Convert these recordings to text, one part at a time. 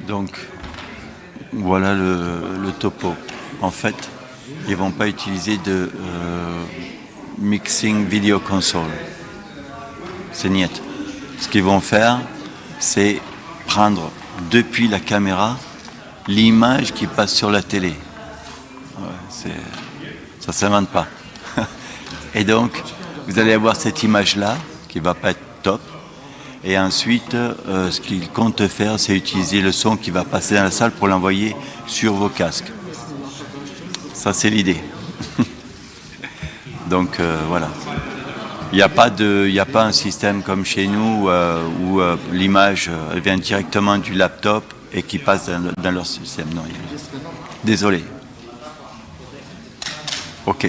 Donc, voilà le topo. En fait, ils vont pas utiliser de mixing video console. C'est niet. Ce qu'ils vont faire, c'est prendre depuis la caméra l'image qui passe sur la télé. Ouais, ça ne s'invente pas. Et donc, vous allez avoir cette image-là qui ne va pas être top. Et ensuite, ce qu'ils comptent faire, c'est utiliser le son qui va passer dans la salle pour l'envoyer sur vos casques. Ça, c'est l'idée. Donc, voilà. Il n'y a pas un système comme chez nous où l'image vient directement du laptop et qui passe dans leur système. Non, désolé. Ok.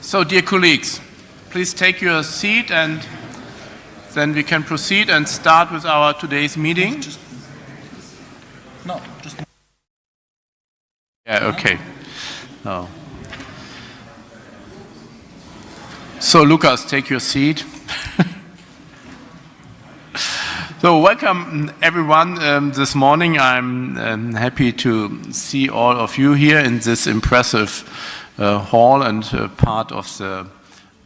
So, dear colleagues, please take your seat and then we can proceed and start with our today's meeting. Yeah, okay. No. So, Lucas, take your seat. So, welcome everyone this morning. I'm happy to see all of you here in this impressive hall and part of the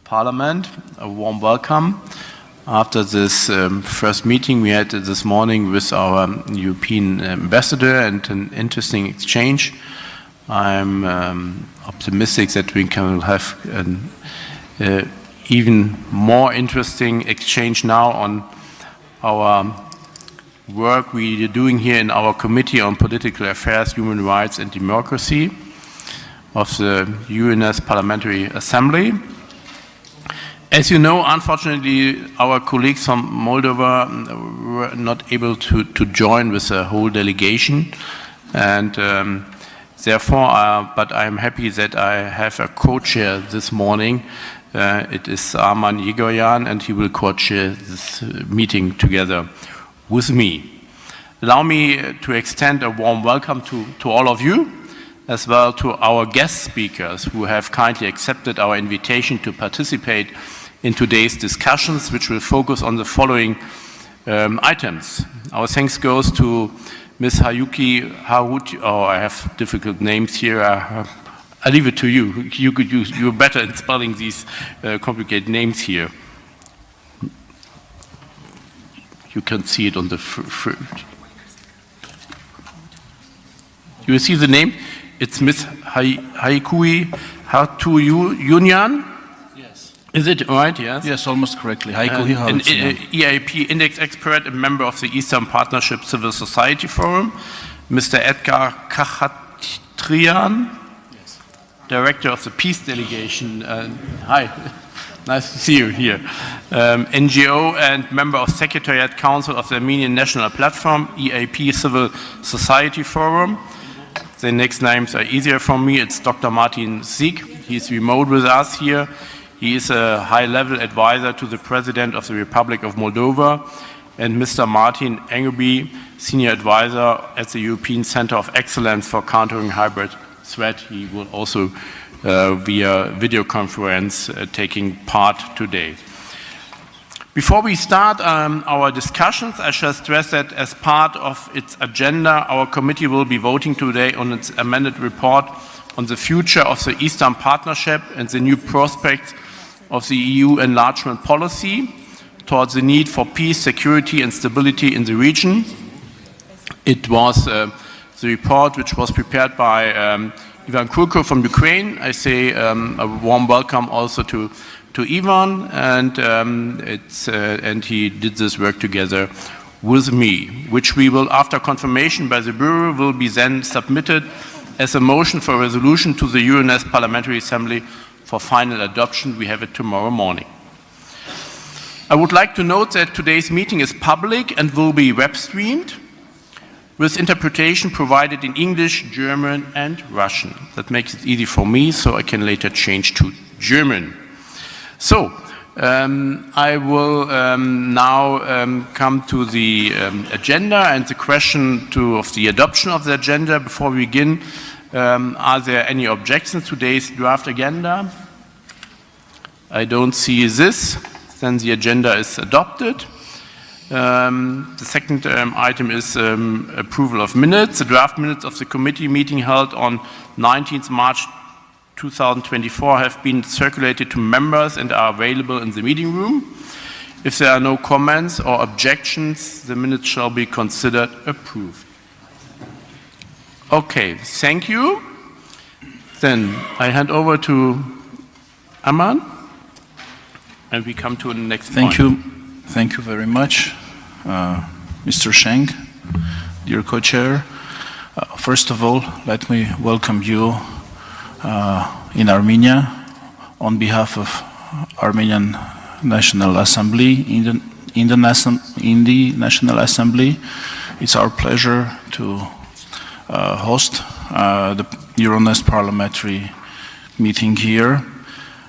Parliament. A warm welcome. After this first meeting we had this morning with our European ambassador and an interesting exchange, I'm optimistic that we can have an even more interesting exchange now on our work we are doing here in our Committee on Political Affairs, Human Rights and Democracy of the UNS Parliamentary Assembly. As you know, unfortunately, our colleagues from Moldova were not able to join with the whole delegation, and therefore, but I'm happy that I have a co-chair this morning. It is Arman Yigoyan, and he will co-chair this meeting together with me. Allow me to extend a warm welcome to all of you, as well to our guest speakers who have kindly accepted our invitation to participate in today's discussions, which will focus on the following items. Our thanks goes to Ms. Hayuki Haruti. Oh, I have difficult names here. I leave it to you. You're better in spelling these complicated names here. You can see it on the you see the name? It's Ms. Haikui Hatuyunyan. Yes. Is it right? Yes. Yes, almost correctly. Haikui Hatuyunyan. An EIP index expert, a member of the Eastern Partnership Civil Society Forum. Mr. Edgar Kachatrian, yes, Director of the Peace Delegation. Hi. Nice to see you here. NGO and member of Secretariat Council of the Armenian National Platform, EAP Civil Society Forum. The next names are easier for me. It's Dr. Martin Sieg. He's remote with us here. He is a high-level advisor to the President of the Republic of Moldova. And Mr. Martin Engelby, Senior Advisor at the European Center of Excellence for Countering Hybrid Threat. He will also via video conference taking part today. Before we start our discussions, I shall stress that as part of its agenda, our committee will be voting today on its amended report on the future of the Eastern Partnership and the new prospects of the EU enlargement policy towards the need for peace, security and stability in the region. It was the report which was prepared by Ivan Kurko from Ukraine. I say a warm welcome also to Ivan, and he did this work together with me, which we will, after confirmation by the Bureau, will be then submitted as a motion for resolution to the UNS Parliamentary Assembly for final adoption. We have it tomorrow morning. I would like to note that today's meeting is public and will be web streamed, with interpretation provided in English, German and Russian. That makes it easy for me, so I can later change to German. So, I will now come to the agenda and the question of the adoption of the agenda. Before we begin, are there any objections to today's draft agenda? I don't see this. Then the agenda is adopted. The second item is approval of minutes. The draft minutes of the committee meeting held on 19th March 2024 have been circulated to members and are available in the meeting room. If there are no comments or objections, the minutes shall be considered approved. Okay, thank you. Then I hand over to Aman, and we come to the next point. Thank you very much, Mr. Schenk, dear co-chair. First of all, let me welcome you in Armenia on behalf of Armenian National Assembly in the National Assembly. It's our pleasure to host the Euronest parliamentary meeting here.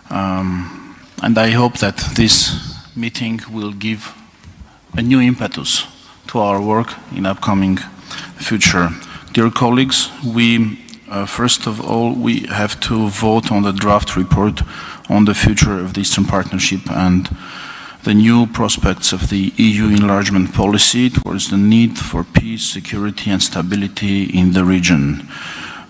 And I hope that this meeting will give a new impetus to our work in upcoming future. Dear colleagues, first of all, we have to vote on the draft report on the future of the Eastern Partnership and the new prospects of the EU enlargement policy towards the need for peace, security and stability in the region.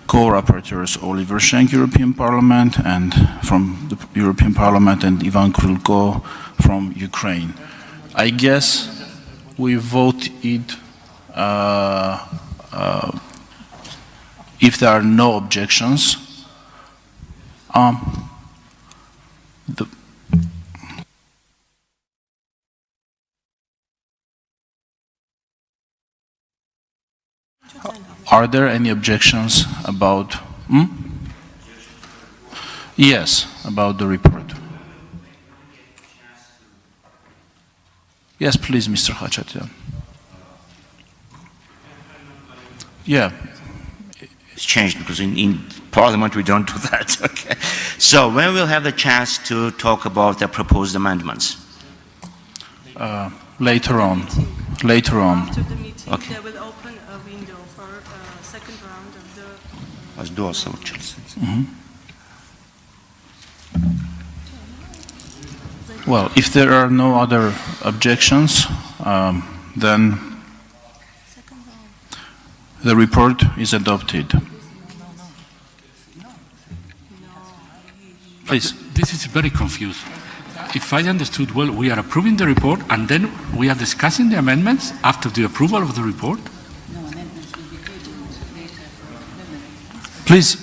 Co-rapporteurs Oliver Schenk, European Parliament, and from the European Parliament, and Ivan Krylko from Ukraine. I guess we vote it if there are no objections. Are there any objections about? Yes, about the report. Yes, please, Mr. Khachatyan. Yeah. It's changed because in Parliament we don't do that. Okay. So when we'll have the chance to talk about the proposed amendments? Later on. Later on. After the meeting, Okay. they will open a window for a second round of the... Let's do also what Chelsea says. Well, if there are no other objections, then the report is adopted. Please. This is very confusing. If I understood well, we are approving the report and then we are discussing the amendments after the approval of the report? Please,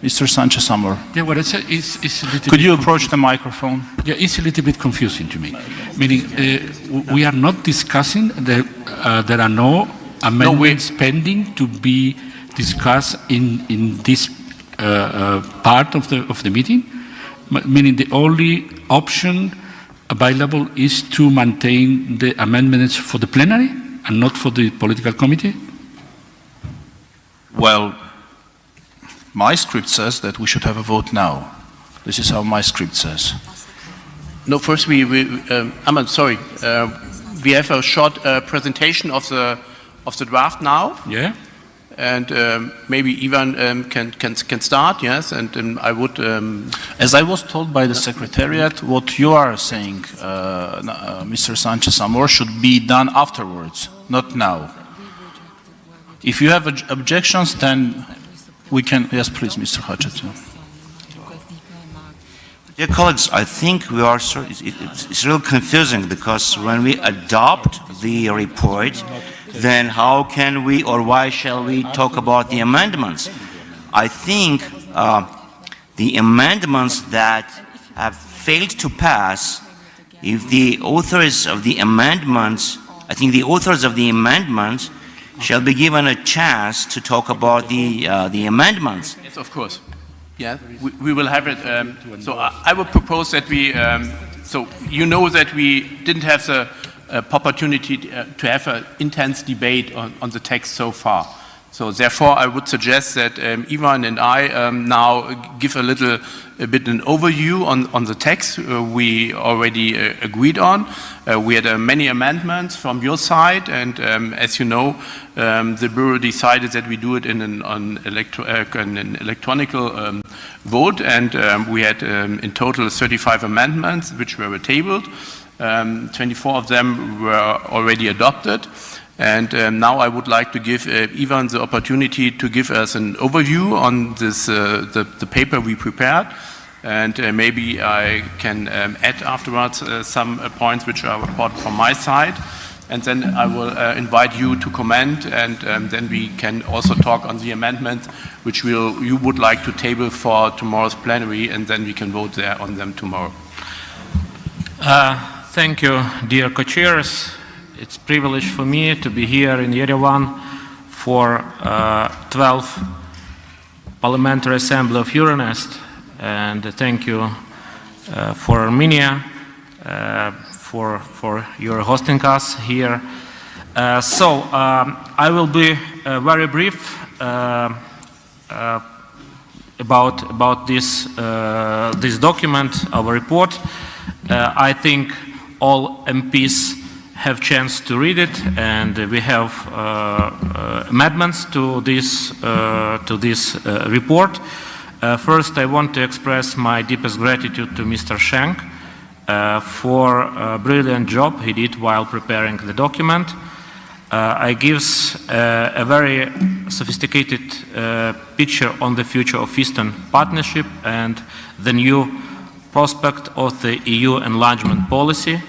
Mr. Sanchez Amor. Yeah, what I said is a little Could bit you approach the microphone? Yeah, it's a little bit confusing to me. Meaning, we are not discussing, there are no amendments pending to be discussed in this part of the meeting? Meaning the only option available is to maintain the amendments for the plenary and not for the political committee? Well, my script says that we should have a vote now. This is how my script says. No, first I'm sorry. We have a short presentation of the draft now. Yeah? And maybe Ivan can start, yes, and I would... As I was told by the Secretariat, what you are saying, Mr. Sanchez Amor, should be done afterwards, not now. If you have objections, then we can... Yes, please, Mr. Khachatyan. Dear colleagues, I think we are it's real confusing because when we adopt the report, then how can we or why shall we talk about the amendments? I think the amendments that have failed to pass, if the authors of the amendments, I think the authors of the amendments shall be given a chance to talk about the amendments. Yes, of course. Yeah, we will have it. So I would propose that we, so you know that we didn't have the opportunity to have an intense debate on the text so far. So therefore, I would suggest that Ivan and I now give a bit an overview on the text we already agreed on. We had many amendments from your side, and as you know, the Bureau decided that we do it in an electronic vote, and we had in total 35 amendments which were tabled. 24 of them were already adopted. And now I would like to give Ivan the opportunity to give us an overview on this, the paper we prepared. And maybe I can add afterwards some points which are important from my side. And then I will invite you to comment, and then we can also talk on the amendments which you would like to table for tomorrow's plenary, and then we can vote there on them tomorrow. Thank you, dear co-chairs. It's a privilege for me to be here in Yerevan for 12th Parliamentary Assembly of Euronest, and thank you for Armenia for your hosting us here. So I will be very brief. about this document, our report. I think all MPs have chance to read it, and we have amendments to this report. First, I want to express my deepest gratitude to Mr. Schenk for a brilliant job he did while preparing the document. It gives a very sophisticated picture on the future of Eastern Partnership and the new prospect of the EU enlargement policy.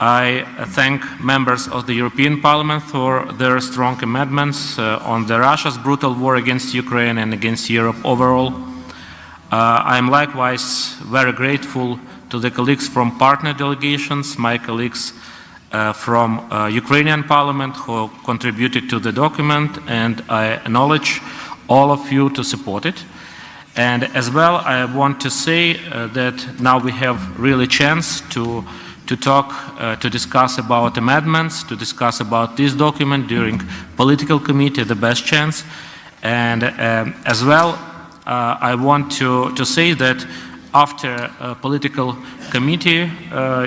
I thank members of the European Parliament for their strong amendments on Russia's brutal war against Ukraine and against Europe overall. I am likewise very grateful to the colleagues from partner delegations, my colleagues from Ukrainian Parliament who contributed to the document, and I acknowledge all of you to support it. And as well, I want to say that now we have really chance to talk, to discuss about amendments, to discuss about this document during political committee, the best chance. And as well, I want to say that after political committee,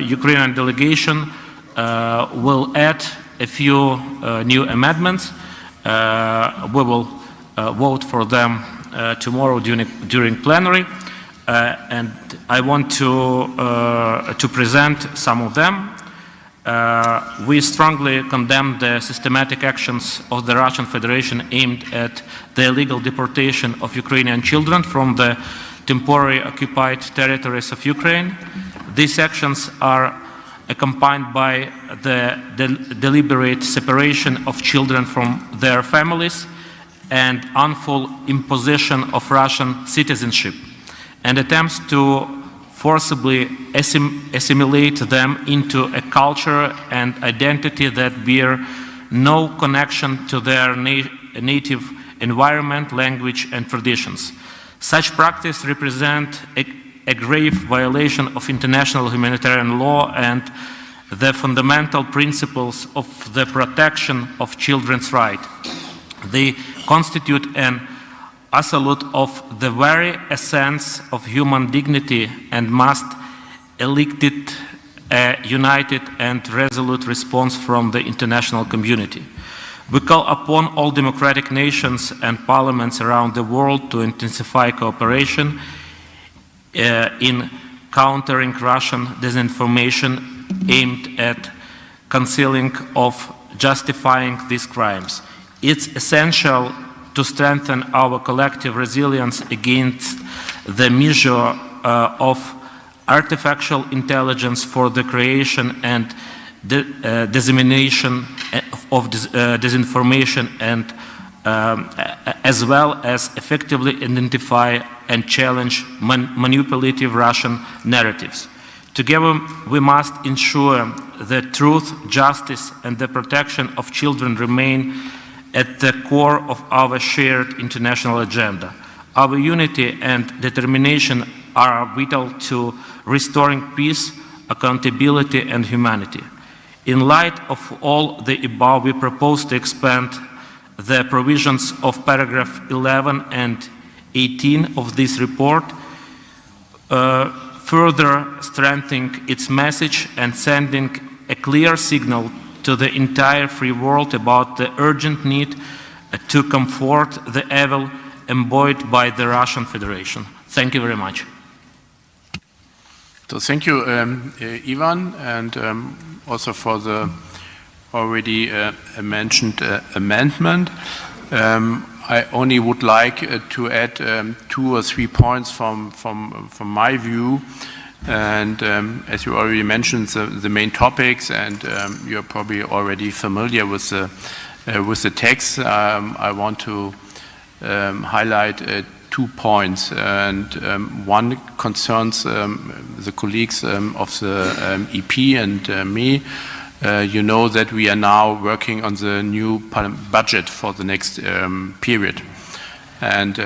Ukrainian delegation will add a few new amendments. We will vote for them tomorrow during plenary. And I want to present some of them. We strongly condemn the systematic actions of the Russian Federation aimed at the illegal deportation of Ukrainian children from the temporarily occupied territories of Ukraine. These actions are accompanied by the deliberate separation of children from their families and unlawful imposition of Russian citizenship, and attempts to forcibly assimilate them into a culture and identity that bear no connection to their native environment, language, and traditions. Such practice represents a grave violation of international humanitarian law and the fundamental principles of the protection of children's rights. They constitute an assault of the very essence of human dignity and must elicit a united and resolute response from the international community. We call upon all democratic nations and parliaments around the world to intensify cooperation in countering Russian disinformation aimed at concealing of justifying these crimes. It's essential to strengthen our collective resilience against the measure of artificial intelligence for the creation and dissemination of disinformation, and as well as effectively identify and challenge manipulative Russian narratives. Together, we must ensure that truth, justice, and the protection of children remain at the core of our shared international agenda. Our unity and determination are vital to restoring peace, accountability, and humanity. In light of all the above, we propose to expand the provisions of paragraph 11 and 18 of this report, further strengthening its message and sending a clear signal to the entire free world about the urgent need to comfort the evil embodied by the Russian Federation. Thank you very much. So thank you, Ivan, and also for the already mentioned amendment. I only would like to add 2 or 3 points from my view. And as you already mentioned, the main topics, and you're probably already familiar with the text. I want to highlight 2 points, and one concerns the colleagues of the EP and me. You know that we are now working on the new budget for the next period. And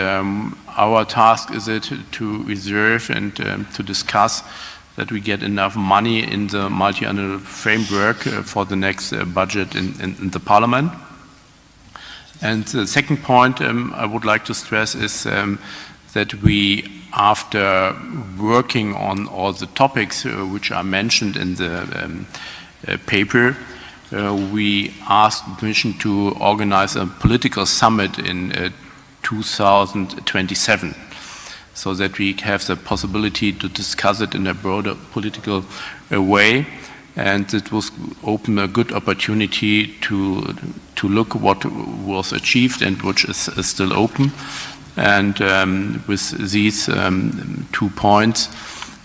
our task is it to reserve and to discuss that we get enough money in the multi-annual framework for the next budget in the Parliament. And the second point I would like to stress is that we, after working on all the topics which are mentioned in the paper, we asked the Commission to organize a political summit in 2027, so that we have the possibility to discuss it in a broader political way, and it will open a good opportunity to look what was achieved and which is still open. And with these 2 points,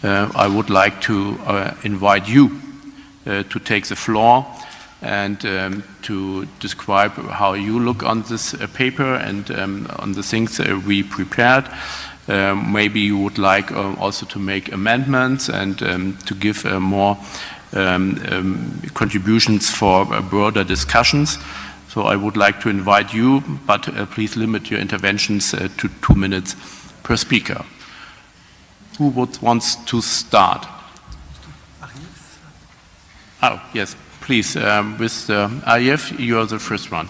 I would like to invite you to take the floor and to describe how you look on this paper and on the things we prepared. Maybe you would like also to make amendments and to give more contributions for broader discussions. So I would like to invite you, but please limit your interventions to 2 minutes per speaker. Who wants to start? Oh, yes, please, with Ariev, you are the first one.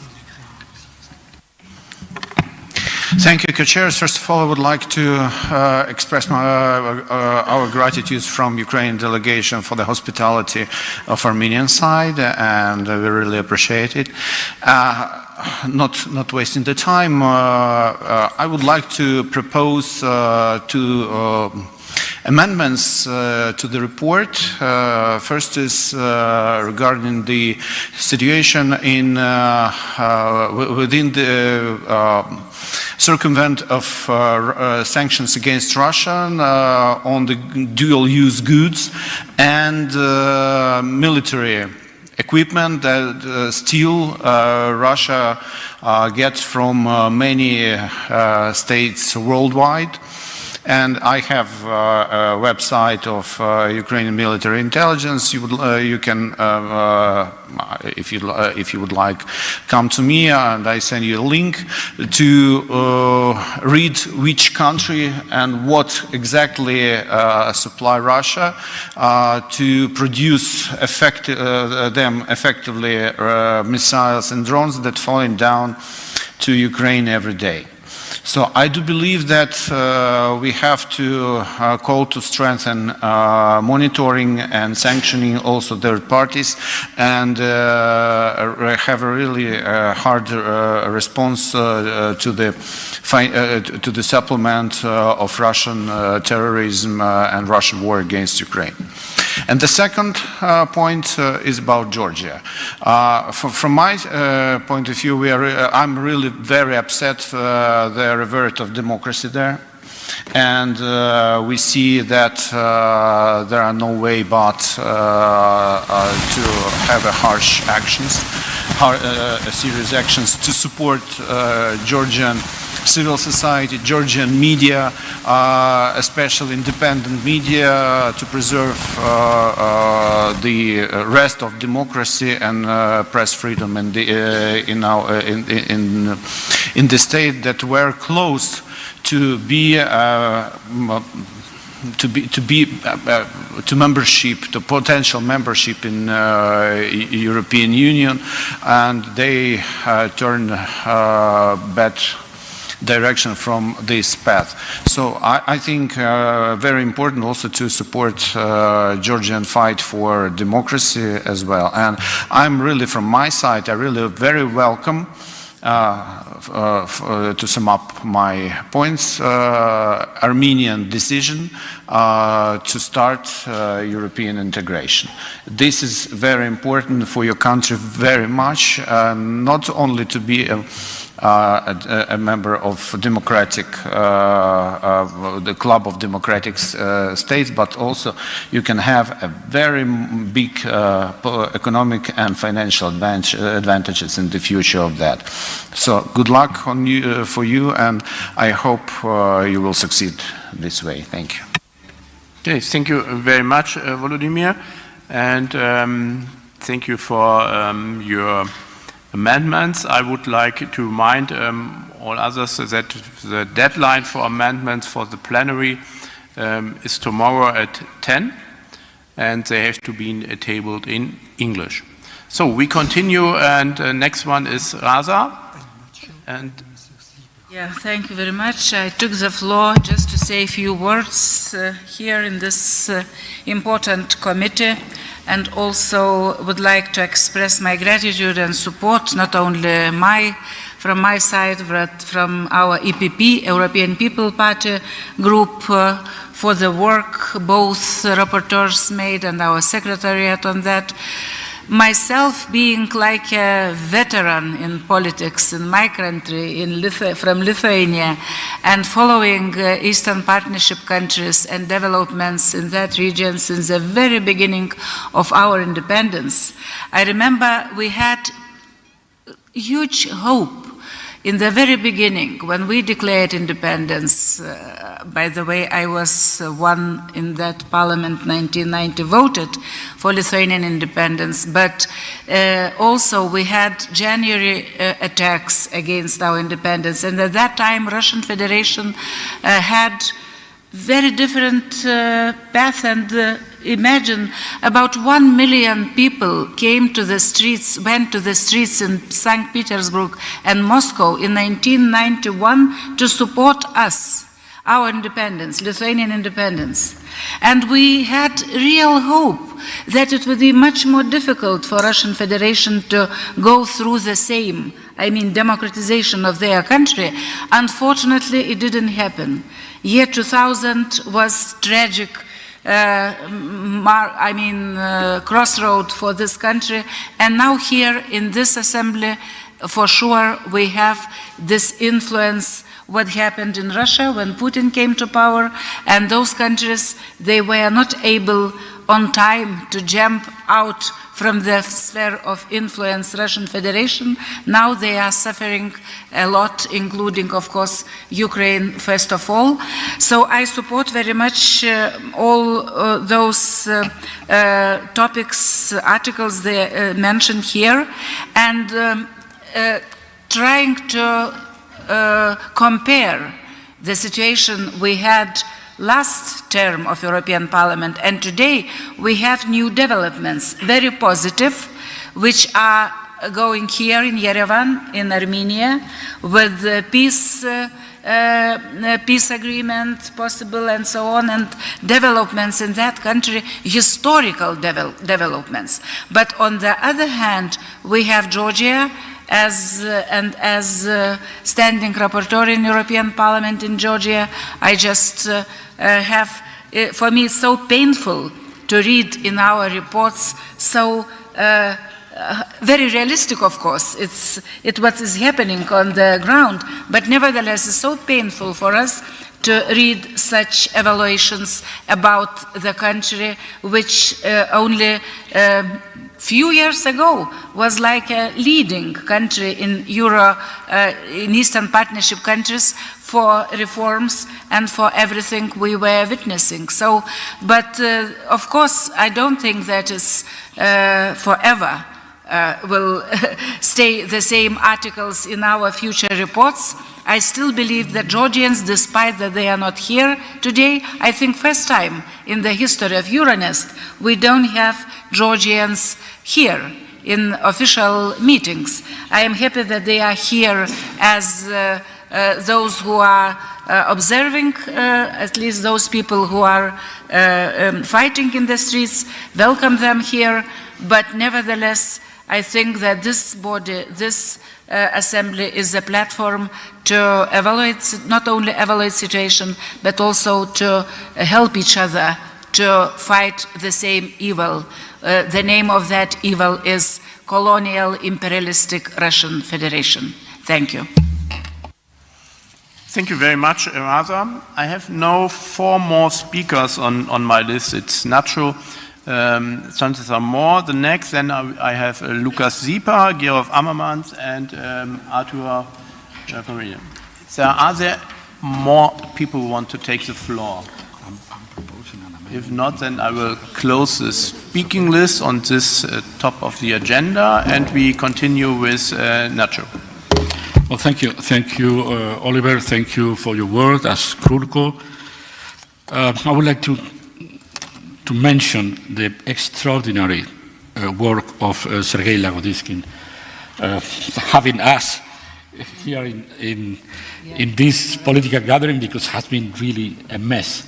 Thank you, co-chairs. First of all, I would like to express our gratitude from Ukrainian delegation for the hospitality of Armenian side, and we really appreciate it. Not wasting the time, I would like to propose two amendments to the report. First is regarding the situation in within the circumvent of sanctions against Russia on the dual-use goods and military equipment that still Russia gets from many states worldwide. And I have a website of Ukrainian military intelligence. You can, if you would like, come to me, and I send you a link to read which country and what exactly supply Russia to produce them effectively missiles and drones that falling down to Ukraine every day. So I do believe that we have to call to strengthen monitoring and sanctioning also third parties, and have a really hard response to the supplement of Russian terrorism and Russian war against Ukraine. And the second point is about Georgia. From my point of view, I'm really very upset the revert of democracy there. And we see that there are no way but to have harsh actions, serious actions to support Georgian civil society, Georgian media, especially independent media, to preserve the rest of democracy and press freedom in the state that were close to membership, to potential membership in European Union, and they turned bad direction from this path. So I think very important also to support Georgian fight for democracy as well. And I'm really, from my side, I really very welcome, to sum up my points, Armenian decision to start European integration. This is very important for your country very much, not only to be a member of democratic, the club of democratic states, but also you can have a very big economic and financial advantages in the future of that. So good luck for you, and I hope you will succeed this way. Thank you. Okay, thank you very much, Volodymyr, and thank you for your amendments. I would like to remind all others that the deadline for amendments for the plenary is tomorrow at 10, and they have to be tabled in English. So we continue, and next one is Raza. And Yeah, thank you very much. I took the floor just to say a few words here in this important committee, and also would like to express my gratitude and support, not only from my side, but from our EPP, European People Party group, for the work both rapporteurs made and our secretariat on that. Myself, being like a veteran in politics in my country, from Lithuania, and following Eastern Partnership countries and developments in that region since the very beginning of our independence, I remember we had huge hope in the very beginning when we declared independence. By the way, I was one in that parliament, 1990, voted for Lithuanian independence, but also we had January attacks against our independence, and at that time Russian Federation had very different path, and imagine about 1 million people came to the streets, went to the streets in St. Petersburg and Moscow in 1991 to support us, our independence, Lithuanian independence. And we had real hope that it would be much more difficult for Russian Federation to go through the same, democratization of their country. Unfortunately, it didn't happen. Year 2000 was tragic crossroad for this country, and now here in this assembly, for sure, we have this influence, what happened in Russia when Putin came to power, and those countries, they were not able on time to jump out from the sphere of influence, Russian Federation. Now they are suffering a lot, including, of course, Ukraine first of all. So I support very much all those topics, articles they mentioned here, and trying to compare the situation we had last term of European Parliament, and today we have new developments, very positive, which are going here in Yerevan, in Armenia, with the peace agreement possible and so on, and developments in that country, historical developments. But on the other hand, we have Georgia, as standing rapporteur in European Parliament in Georgia, I just for me, it's so painful to read in our reports, so very realistic, of course, it's what is happening on the ground, but nevertheless, it's so painful for us to read such evaluations about the country, which only few years ago was like a leading country in in Eastern Partnership countries for reforms and for everything we were witnessing. So, but of course, I don't think that is forever will stay the same articles in our future reports. I still believe that Georgians, despite that they are not here today, I think first time in the history of Euronest, we don't have Georgians here in official meetings. I am happy that they are here as those who are observing, at least those people who are fighting in the streets, welcome them here, but nevertheless, I think that this body, this assembly is a platform to evaluate, not only evaluate situation, but also to help each other to fight the same evil. The name of that evil is colonial imperialistic Russian Federation. Thank you. Thank you very much, Eraza. I have now 4 more speakers on my list. It's natural. Chances are more. The next, then I have Lukas Sieper, Gerolf Ammermans, and Arthur Jacobian. So are there more people who want to take the floor? If not, then I will close the speaking list on this top of the agenda, and we continue with Nacho. Well, thank you, Oliver. Thank you for your word as Krulko. I would like to mention the extraordinary work of Sergei Lagodiskin, having us here in this political gathering because it has been really a mess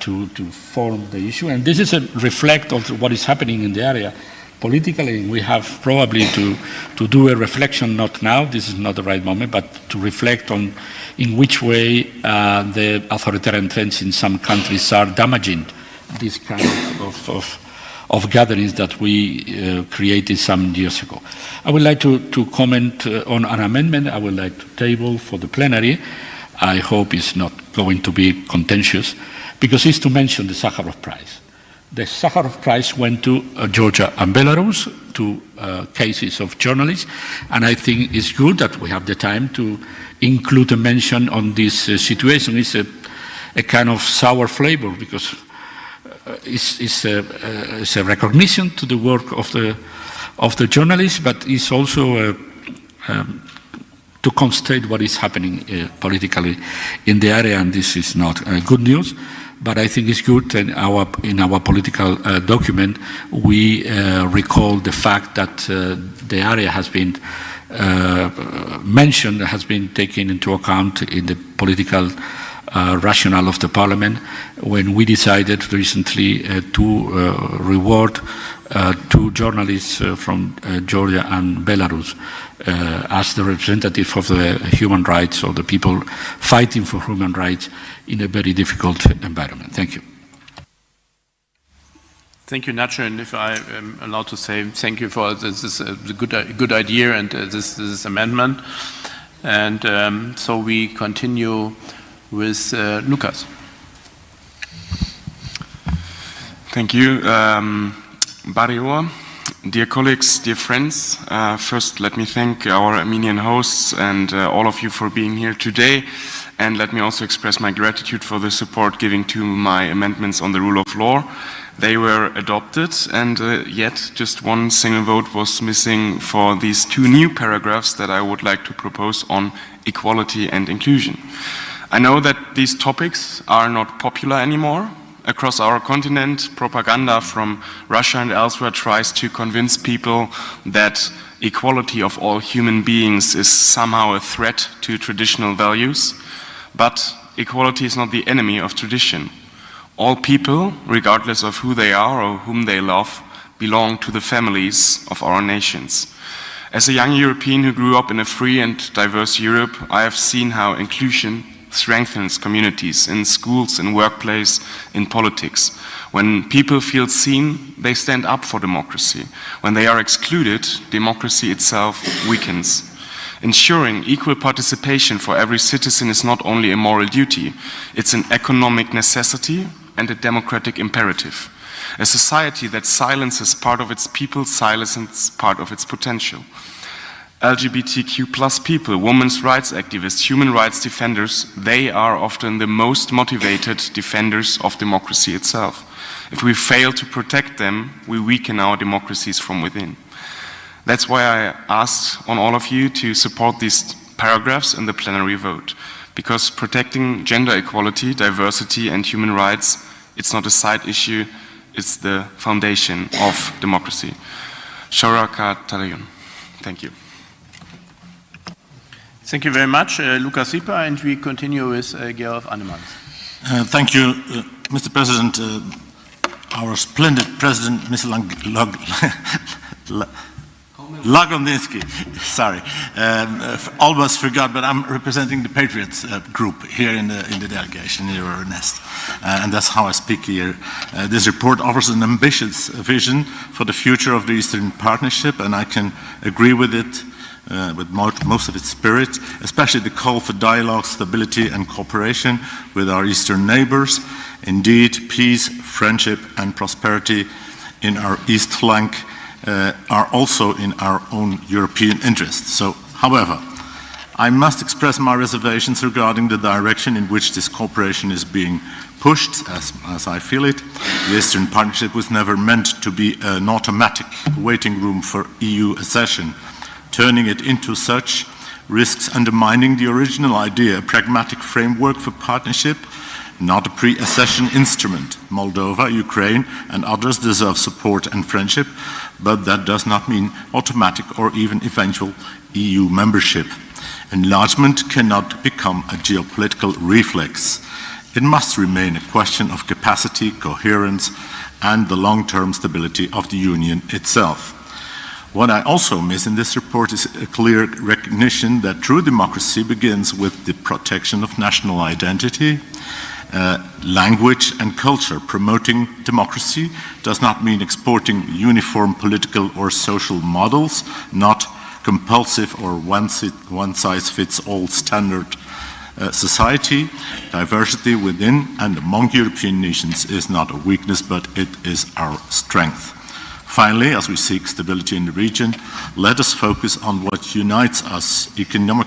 to form the issue. And this is a reflect of what is happening in the area. Politically, we have probably to do a reflection, not now, this is not the right moment, but to reflect on in which way the authoritarian trends in some countries are damaging this kind of gatherings that we created some years ago. I would like to comment on an amendment I would like to table for the plenary. I hope it's not going to be contentious, because it's to mention the Sakharov Prize. The Sakharov Prize went to Georgia and Belarus, two cases of journalists, and I think it's good that we have the time to include a mention on this situation. It's a kind of sour flavor because it's a recognition to the work of the journalists, but it's also to constate what is happening politically in the area, and this is not good news. But I think it's good in our political document we recall the fact that the area has been mentioned, has been taken into account in the political rationale of the parliament when we decided recently to reward two journalists from Georgia and Belarus as the representative of the human rights or the people fighting for human rights in a very difficult environment. Thank you. Thank you, Nacho, and if I am allowed to say thank you for this is a good idea and this amendment. And so we continue with Lucas. Thank you, Barrio. Dear colleagues, dear friends, first let me thank our Armenian hosts and all of you for being here today, and let me also express my gratitude for the support given to my amendments on the rule of law. They were adopted, and yet just one single vote was missing for these two new paragraphs that I would like to propose on equality and inclusion. I know that these topics are not popular anymore. Across our continent, propaganda from Russia and elsewhere tries to convince people that equality of all human beings is somehow a threat to traditional values. But equality is not the enemy of tradition. All people, regardless of who they are or whom they love, belong to the families of our nations. As a young European who grew up in a free and diverse Europe, I have seen how inclusion strengthens communities in schools, in workplace, in politics. When people feel seen, they stand up for democracy. When they are excluded, democracy itself weakens. Ensuring equal participation for every citizen is not only a moral duty, it's an economic necessity and a democratic imperative. A society that silences part of its people silences part of its potential. LGBTQ+ people, women's rights activists, human rights defenders, they are often the most motivated defenders of democracy itself. If we fail to protect them, we weaken our democracies from within. That's why I asked on all of you to support these paragraphs in the plenary vote, because protecting gender equality, diversity, and human rights, it's not a side issue, it's the foundation of democracy. Shoraka Tarayun. Thank you. Thank you very much, Lukas Sipa, and we continue with Georg Annemans. Thank you, Mr. President. Our splendid President, Mr. Lagodinsky, sorry, almost forgot, but I'm representing the Patriots group here in the delegation, in Euronest, and that's how I speak here. This report offers an ambitious vision for the future of the Eastern Partnership, and I can agree with it, with most of its spirit, especially the call for dialogue, stability, and cooperation with our Eastern neighbors. Indeed, peace, friendship, and prosperity in our East flank are also in our own European interests. So, however, I must express my reservations regarding the direction in which this cooperation is being pushed, as I feel it. The Eastern Partnership was never meant to be an automatic waiting room for EU accession. Turning it into such risks undermining the original idea, a pragmatic framework for partnership, not a pre-accession instrument. Moldova, Ukraine, and others deserve support and friendship, but that does not mean automatic or even eventual EU membership. Enlargement cannot become a geopolitical reflex. It must remain a question of capacity, coherence, and the long-term stability of the Union itself. What I also miss in this report is a clear recognition that true democracy begins with the protection of national identity, language and culture. Promoting democracy does not mean exporting uniform political or social models, not compulsive or one-size-fits-all standard society. Diversity within and among European nations is not a weakness, but it is our strength. Finally, as we seek stability in the region, let us focus on what unites us: economic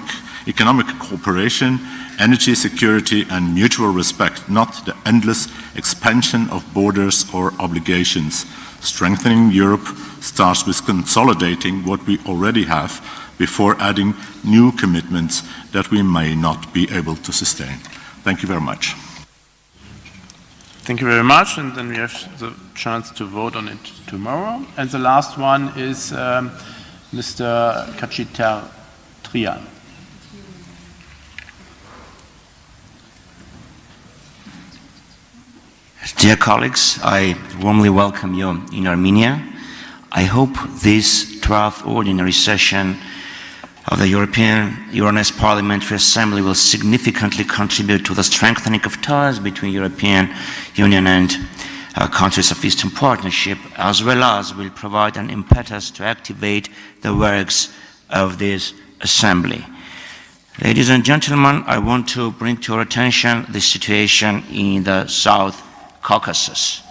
cooperation, energy security, and mutual respect, not the endless expansion of borders or obligations. Strengthening Europe starts with consolidating what we already have before adding new commitments that we may not be able to sustain. Thank you very much. Thank you very much, and then we have the chance to vote on it tomorrow. And the last one is Mr. Kachitarian. Dear colleagues, I warmly welcome you in Armenia. I hope this 12th ordinary session of the European Euronest Parliamentary Assembly will significantly contribute to the strengthening of ties between European Union and countries of Eastern Partnership, as well as will provide an impetus to activate the works of this Assembly. Ladies and gentlemen, I want to bring to your attention the situation in the South Caucasus.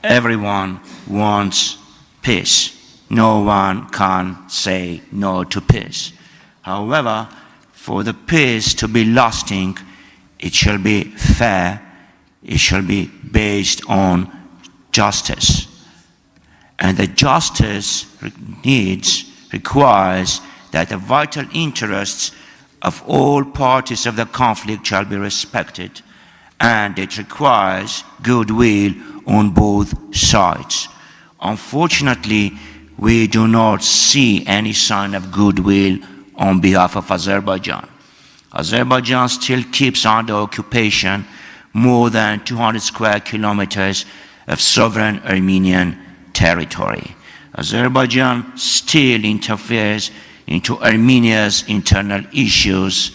Everyone wants peace. No one can say no to peace. However, for the peace to be lasting, it shall be fair, it shall be based on justice. And the justice requires that the vital interests of all parties of the conflict shall be respected, and it requires goodwill on both sides. Unfortunately, we do not see any sign of goodwill on behalf of Azerbaijan. Azerbaijan still keeps under occupation more than 200 square kilometers of sovereign Armenian territory. Azerbaijan still interferes into Armenia's internal issues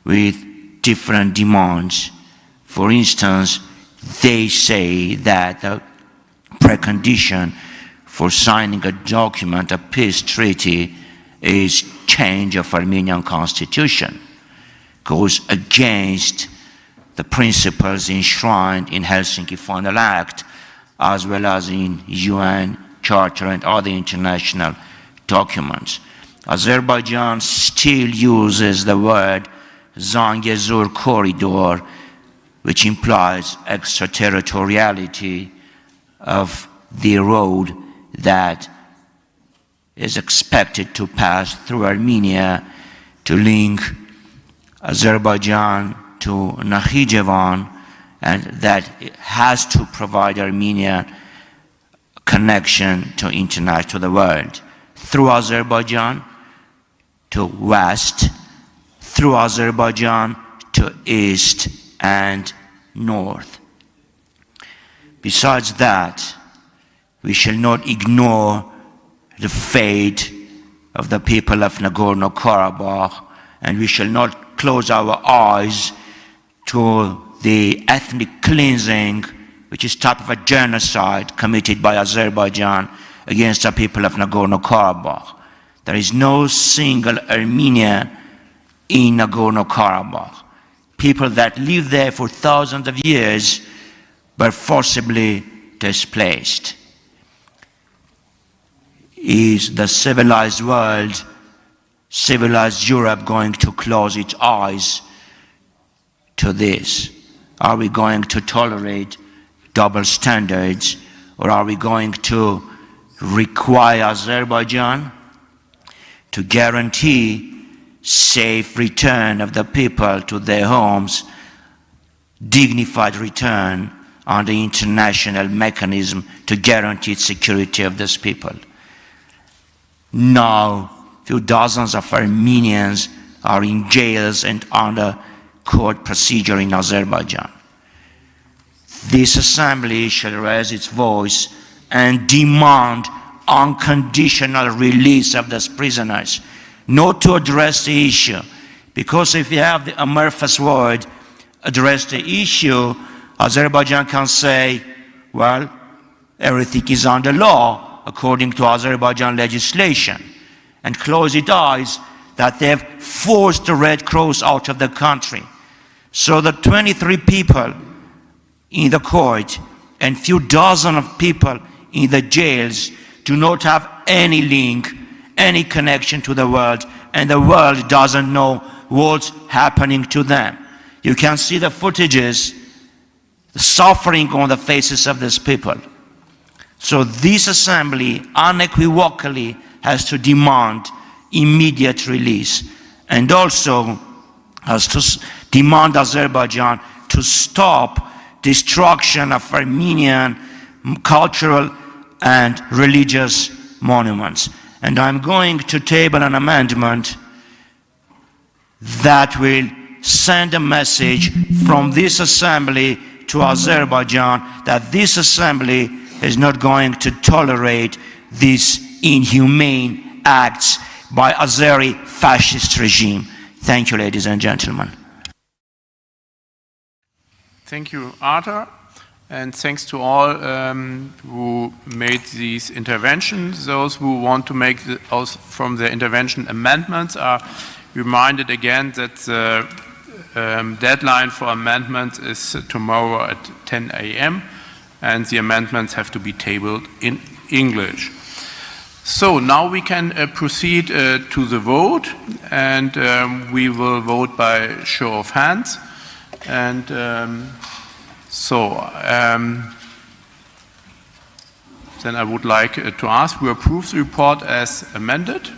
with different demands. For instance, they say that the precondition for signing a document, a peace treaty, is change of Armenian constitution. Goes against the principles enshrined in Helsinki Final Act, as well as in UN Charter and other international documents. Azerbaijan still uses the word Zangezur corridor, which implies extraterritoriality of the road that is expected to pass through Armenia to link Azerbaijan to Nakhichevan, and that has to provide Armenia connection to the world, through Azerbaijan to west, through Azerbaijan to east and north. Besides that, we shall not ignore the fate of the people of Nagorno-Karabakh, and we shall not close our eyes to the ethnic cleansing, which is type of a genocide committed by Azerbaijan against the people of Nagorno-Karabakh. There is no single Armenian in Nagorno-Karabakh. People that lived there for thousands of years were forcibly displaced. Is the civilized world, civilized Europe, going to close its eyes to this? Are we going to tolerate double standards, or are we going to require Azerbaijan to guarantee safe return of the people to their homes, dignified return on the international mechanism to guarantee security of these people? Now, few dozens of Armenians are in jails and under court procedure in Azerbaijan. This assembly shall raise its voice and demand unconditional release of these prisoners, not to address the issue, because if you have the amorphous word address the issue, Azerbaijan can say, well, everything is under law according to Azerbaijan legislation, and close its eyes that they've forced the Red Cross out of the country. So the 23 people in the court and few dozen of people in the jails do not have any link, any connection to the world, and the world doesn't know what's happening to them. You can see the footages, the suffering on the faces of these people. So this assembly unequivocally has to demand immediate release, and also has to demand Azerbaijan to stop destruction of Armenian cultural and religious monuments. And I'm going to table an amendment that will send a message from this assembly to Azerbaijan that this assembly is not going to tolerate these inhumane acts by Azeri fascist regime. Thank you, ladies and gentlemen. Thank you, Arthur, and thanks to all who made these interventions. Those who want to make from the intervention amendments are reminded again that the deadline for amendments is tomorrow at 10 a.m. and the amendments have to be tabled in English. So now we can proceed to the vote, and we will vote by show of hands. And then I would like to ask who approves the report as amended.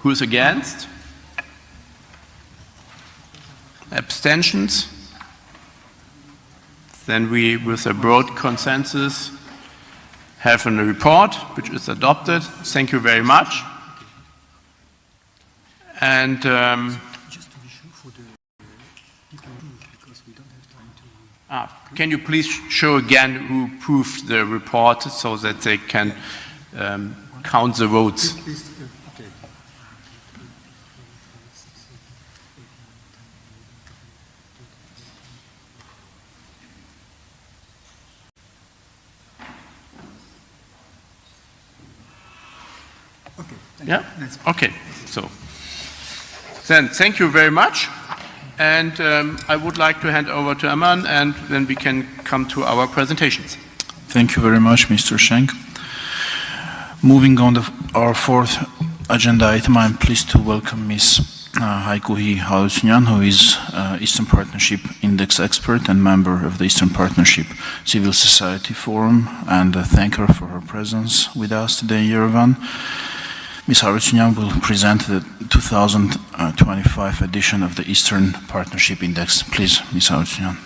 Who is against? Abstentions? Then we, with a broad consensus, have a report which is adopted. Thank you very much. And can you please show again who approved the report so that they can count the votes? Yeah? Okay. So then thank you very much. And I would like to hand over to Aman, and then we can come to our presentations. Thank you very much, Mr. Schenk. Moving on to our fourth agenda item, I'm pleased to welcome Ms. Haikuhi Halutunyan, who is Eastern Partnership Index expert and member of the Eastern Partnership Civil Society Forum, and thank her for her presence with us today in Yerevan. Ms. Halutunyan will present the 2025 edition of the Eastern Partnership Index. Please, Ms. Halutunyan.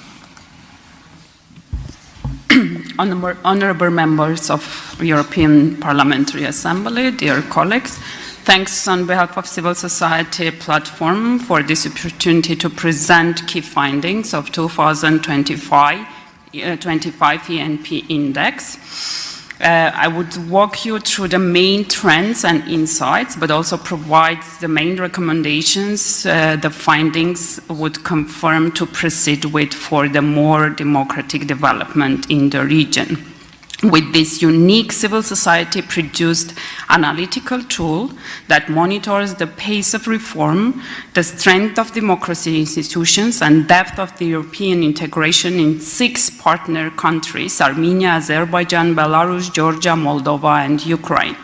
Honorable members of European Parliamentary Assembly, dear colleagues, thanks on behalf of Civil Society Platform for this opportunity to present key findings of 2025 ENP Index. I would walk you through the main trends and insights, but also provide the main recommendations the findings would confirm to proceed with for the more democratic development in the region. With this unique civil society produced analytical tool that monitors the pace of reform, the strength of democracy institutions, and depth of the European integration in 6 partner countries: Armenia, Azerbaijan, Belarus, Georgia, Moldova, and Ukraine.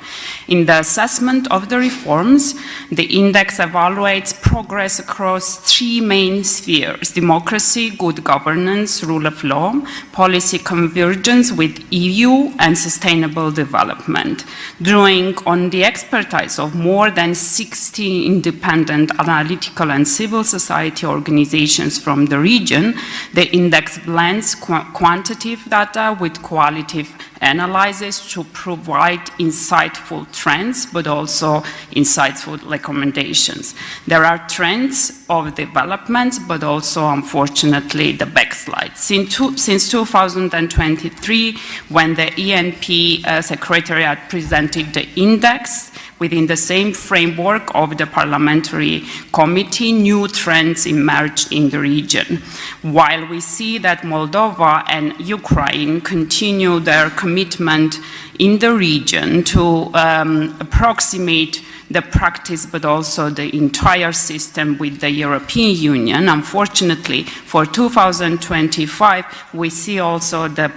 In the assessment of the reforms, the index evaluates progress across 3 main spheres: democracy, good governance, rule of law, policy convergence with EU, and sustainable development. Drawing on the expertise of more than 60 independent analytical and civil society organizations from the region, the index blends quantitative data with qualitative analysis to provide insightful trends, but also insightful recommendations. There are trends of development, but also, unfortunately, the backslide. Since 2023, when the ENP Secretariat presented the index, within the same framework of the parliamentary committee, new trends emerged in the region. While we see that Moldova and Ukraine continue their commitment in the region to approximate the practice, but also the entire system with the European Union. Unfortunately, for 2025, we see also the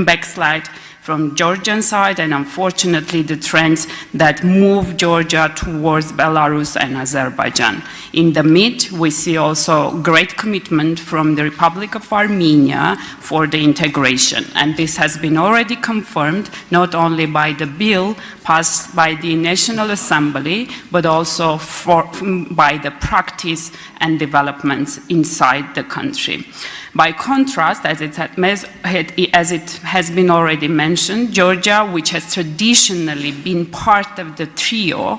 backslide from Georgian side, and unfortunately the trends that move Georgia towards Belarus and Azerbaijan. In the mid, we see also great commitment from the Republic of Armenia for the integration, and this has been already confirmed not only by the bill passed by the National Assembly, but also by the practice and developments inside the country. By contrast, as it has been already mentioned, Georgia, which has traditionally been part of the trio,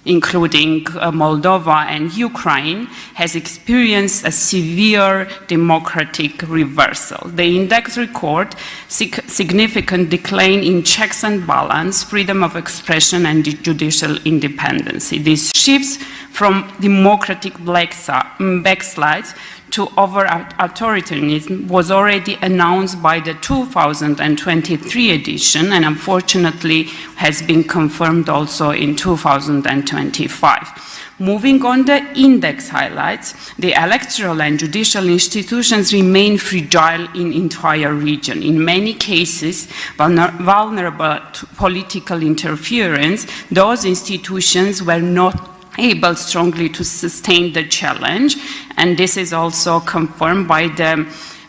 including Moldova and Ukraine, has experienced a severe democratic reversal. The index records significant decline in checks and balance, freedom of expression, and judicial independence. These shifts from democratic backslides to over-authoritarianism was already announced by the 2023 edition, and unfortunately has been confirmed also in 2025. Moving on, the index highlights the electoral and judicial institutions remain fragile in the entire region. In many cases, vulnerable to political interference, those institutions were not able strongly to sustain the challenge, and this is also confirmed by the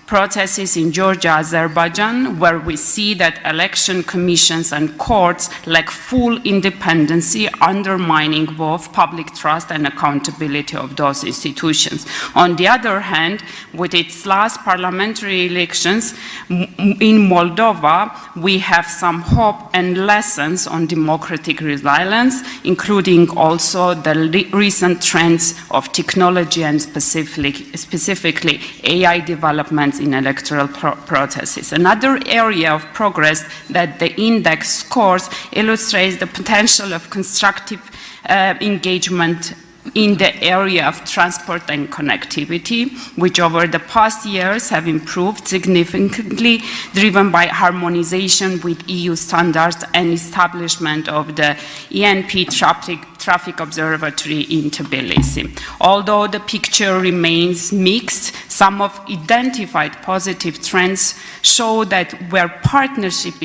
processes in Georgia, Azerbaijan, where we see that election commissions and courts lack full independency, undermining both public trust and accountability of those institutions. On the other hand, with its last parliamentary elections in Moldova, we have some hope and lessons on democratic resilience, including also the recent trends of technology and specifically AI developments in electoral processes. Another area of progress that the index scores illustrates the potential of constructive engagement in the area of transport and connectivity, which over the past years have improved significantly, driven by harmonization with EU standards and establishment of the ENP Traffic Observatory in Tbilisi. Although the picture remains mixed, some of identified positive trends show that where partnership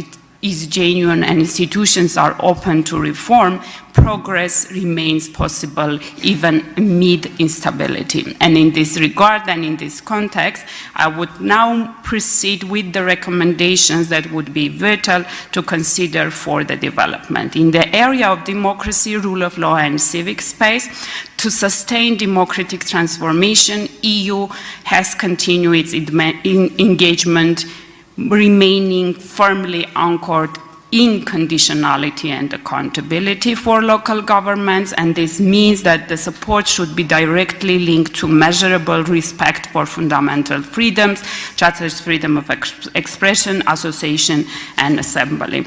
is genuine and institutions are open to reform, progress remains possible even amid instability. And in this regard and in this context, I would now proceed with the recommendations that would be vital to consider for the development. In the area of democracy, rule of law, and civic space, to sustain democratic transformation, EU has continued its engagement, remaining firmly anchored in conditionality and accountability for local governments, and this means that the support should be directly linked to measurable respect for fundamental freedoms, such as freedom of expression, association, and assembly.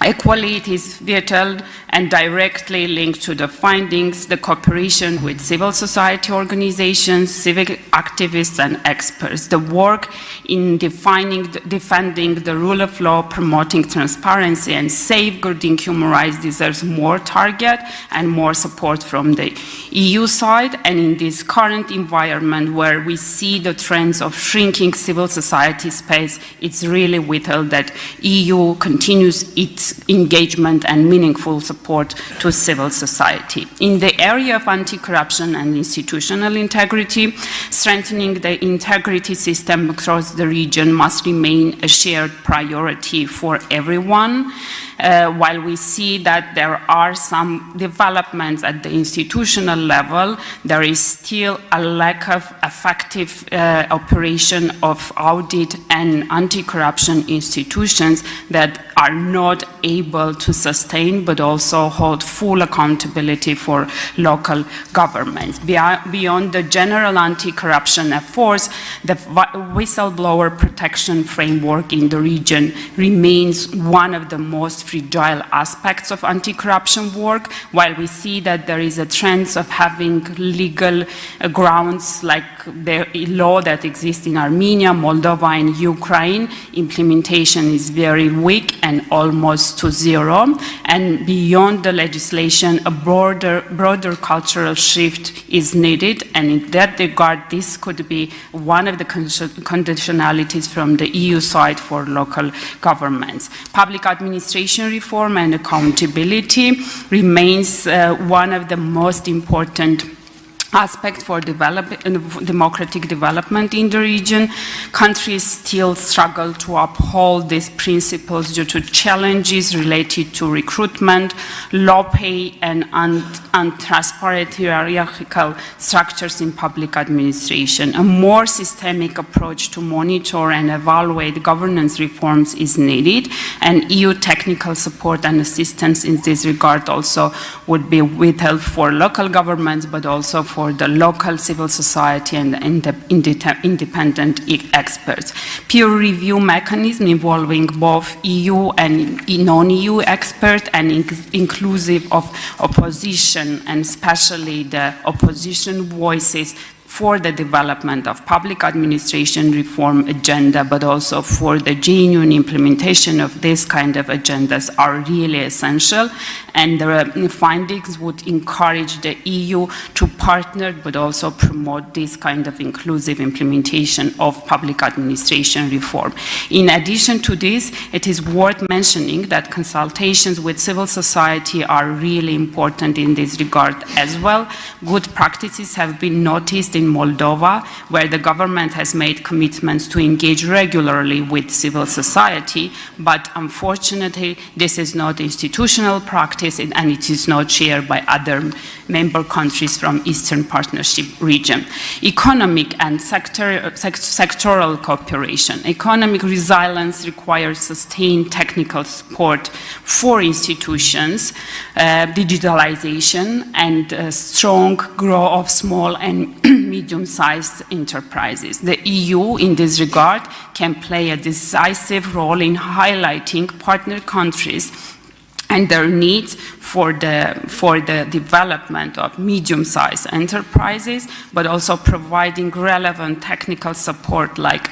Equally, it is vital and directly linked to the findings, the cooperation with civil society organizations, civic activists, and experts. The work in defending the rule of law, promoting transparency, and safeguarding human rights deserves more target and more support from the EU side. And in this current environment where we see the trends of shrinking civil society space, it's really vital that EU continues its engagement and meaningful support to civil society. In the area of anti-corruption and institutional integrity, strengthening the integrity system across the region must remain a shared priority for everyone. while we see that there are some developments at the institutional level, there is still a lack of effective operation of audit and anti-corruption institutions that are not able to sustain but also hold full accountability for local governments. Beyond the general anti-corruption efforts, the whistleblower protection framework in the region remains one of the most fragile aspects of anti-corruption work, while we see that there is a trend of having legal grounds like the law that exists in Armenia, Moldova, and Ukraine. Implementation is very weak and almost to zero. And beyond the legislation, a broader cultural shift is needed. And in that regard, this could be one of the conditionalities from the EU side for local governments. Public administration reform and accountability remains one of the most important aspect for democratic development in the region. Countries still struggle to uphold these principles due to challenges related to recruitment, low pay, and untransparent hierarchical structures in public administration. A more systemic approach to monitor and evaluate governance reforms is needed, and EU technical support and assistance in this regard also would be withheld for local governments, but also for the local civil society and independent experts. Peer review mechanism involving both EU and non-EU experts and inclusive of opposition, and especially the opposition voices, for the development of public administration reform agenda, but also for the genuine implementation of this kind of agendas are really essential. And the findings would encourage the EU to partner, but also promote this kind of inclusive implementation of public administration reform. In addition to this, it is worth mentioning that consultations with civil society are really important in this regard as well. Good practices have been noticed in Moldova, where the government has made commitments to engage regularly with civil society, but unfortunately this is not institutional practice and it is not shared by other member countries from Eastern Partnership region. Economic and sectoral cooperation. Economic resilience requires sustained technical support for institutions, digitalization, and strong growth of small and medium-sized enterprises. The EU, in this regard, can play a decisive role in highlighting partner countries and their needs for the development of medium-sized enterprises, but also providing relevant technical support like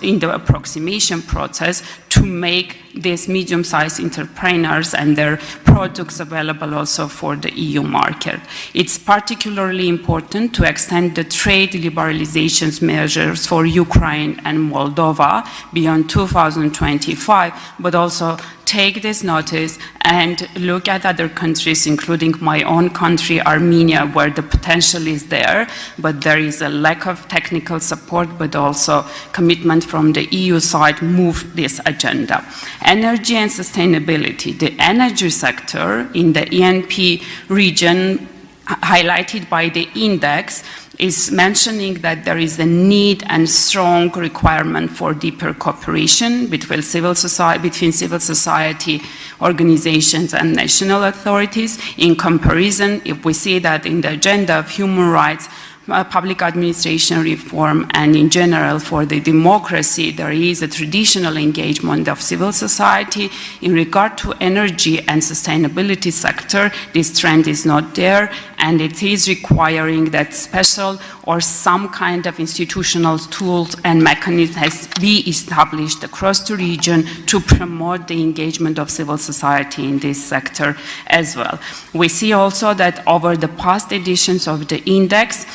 in the approximation process to make these medium-sized entrepreneurs and their products available also for the EU market. It's particularly important to extend the trade liberalization measures for Ukraine and Moldova beyond 2025, but also take this notice and look at other countries, including my own country, Armenia, where the potential is there, but there is a lack of technical support, but also commitment from the EU side move this agenda. Energy and sustainability. The energy sector in the ENP region, highlighted by the index, is mentioning that there is a need and strong requirement for deeper cooperation between civil society organizations and national authorities. In comparison, if we see that in the agenda of human rights, public administration reform, and in general for the democracy, there is a traditional engagement of civil society. In regard to energy and sustainability sector, this trend is not there, and it is requiring that special or some kind of institutional tools and mechanisms has be established across the region to promote the engagement of civil society in this sector as well. We see also that over the past editions of the index,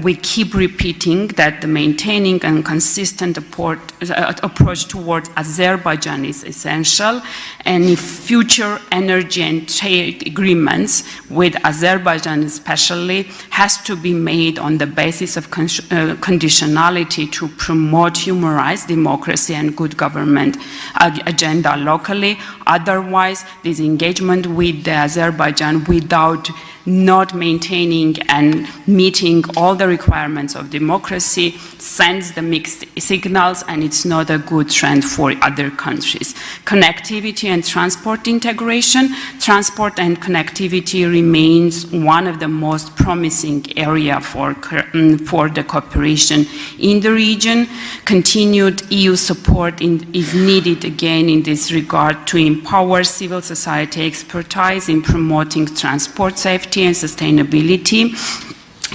We keep repeating that the maintaining and consistent approach towards Azerbaijan is essential. Any future energy and trade agreements with Azerbaijan especially has to be made on the basis of conditionality to promote human rights, democracy and good government agenda locally. Otherwise, this engagement with Azerbaijan without not maintaining and meeting all the requirements of democracy sends the mixed signals, and it's not a good trend for other countries. Connectivity and transport integration. Transport and connectivity remains one of the most promising areas for the cooperation in the region. Continued EU support is needed again in this regard to empower civil society expertise in promoting transport safety and sustainability,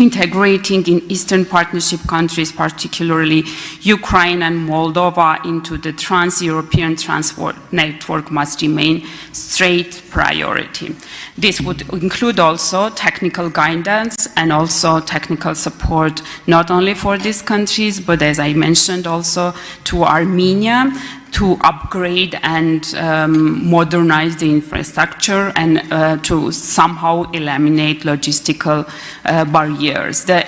integrating in Eastern Partnership countries, particularly Ukraine and Moldova, into the trans-European transport network must remain straight priority. This would include also technical guidance and also technical support, not only for these countries, but as I mentioned also to Armenia, to upgrade and modernize the infrastructure and to somehow eliminate logistical barriers. The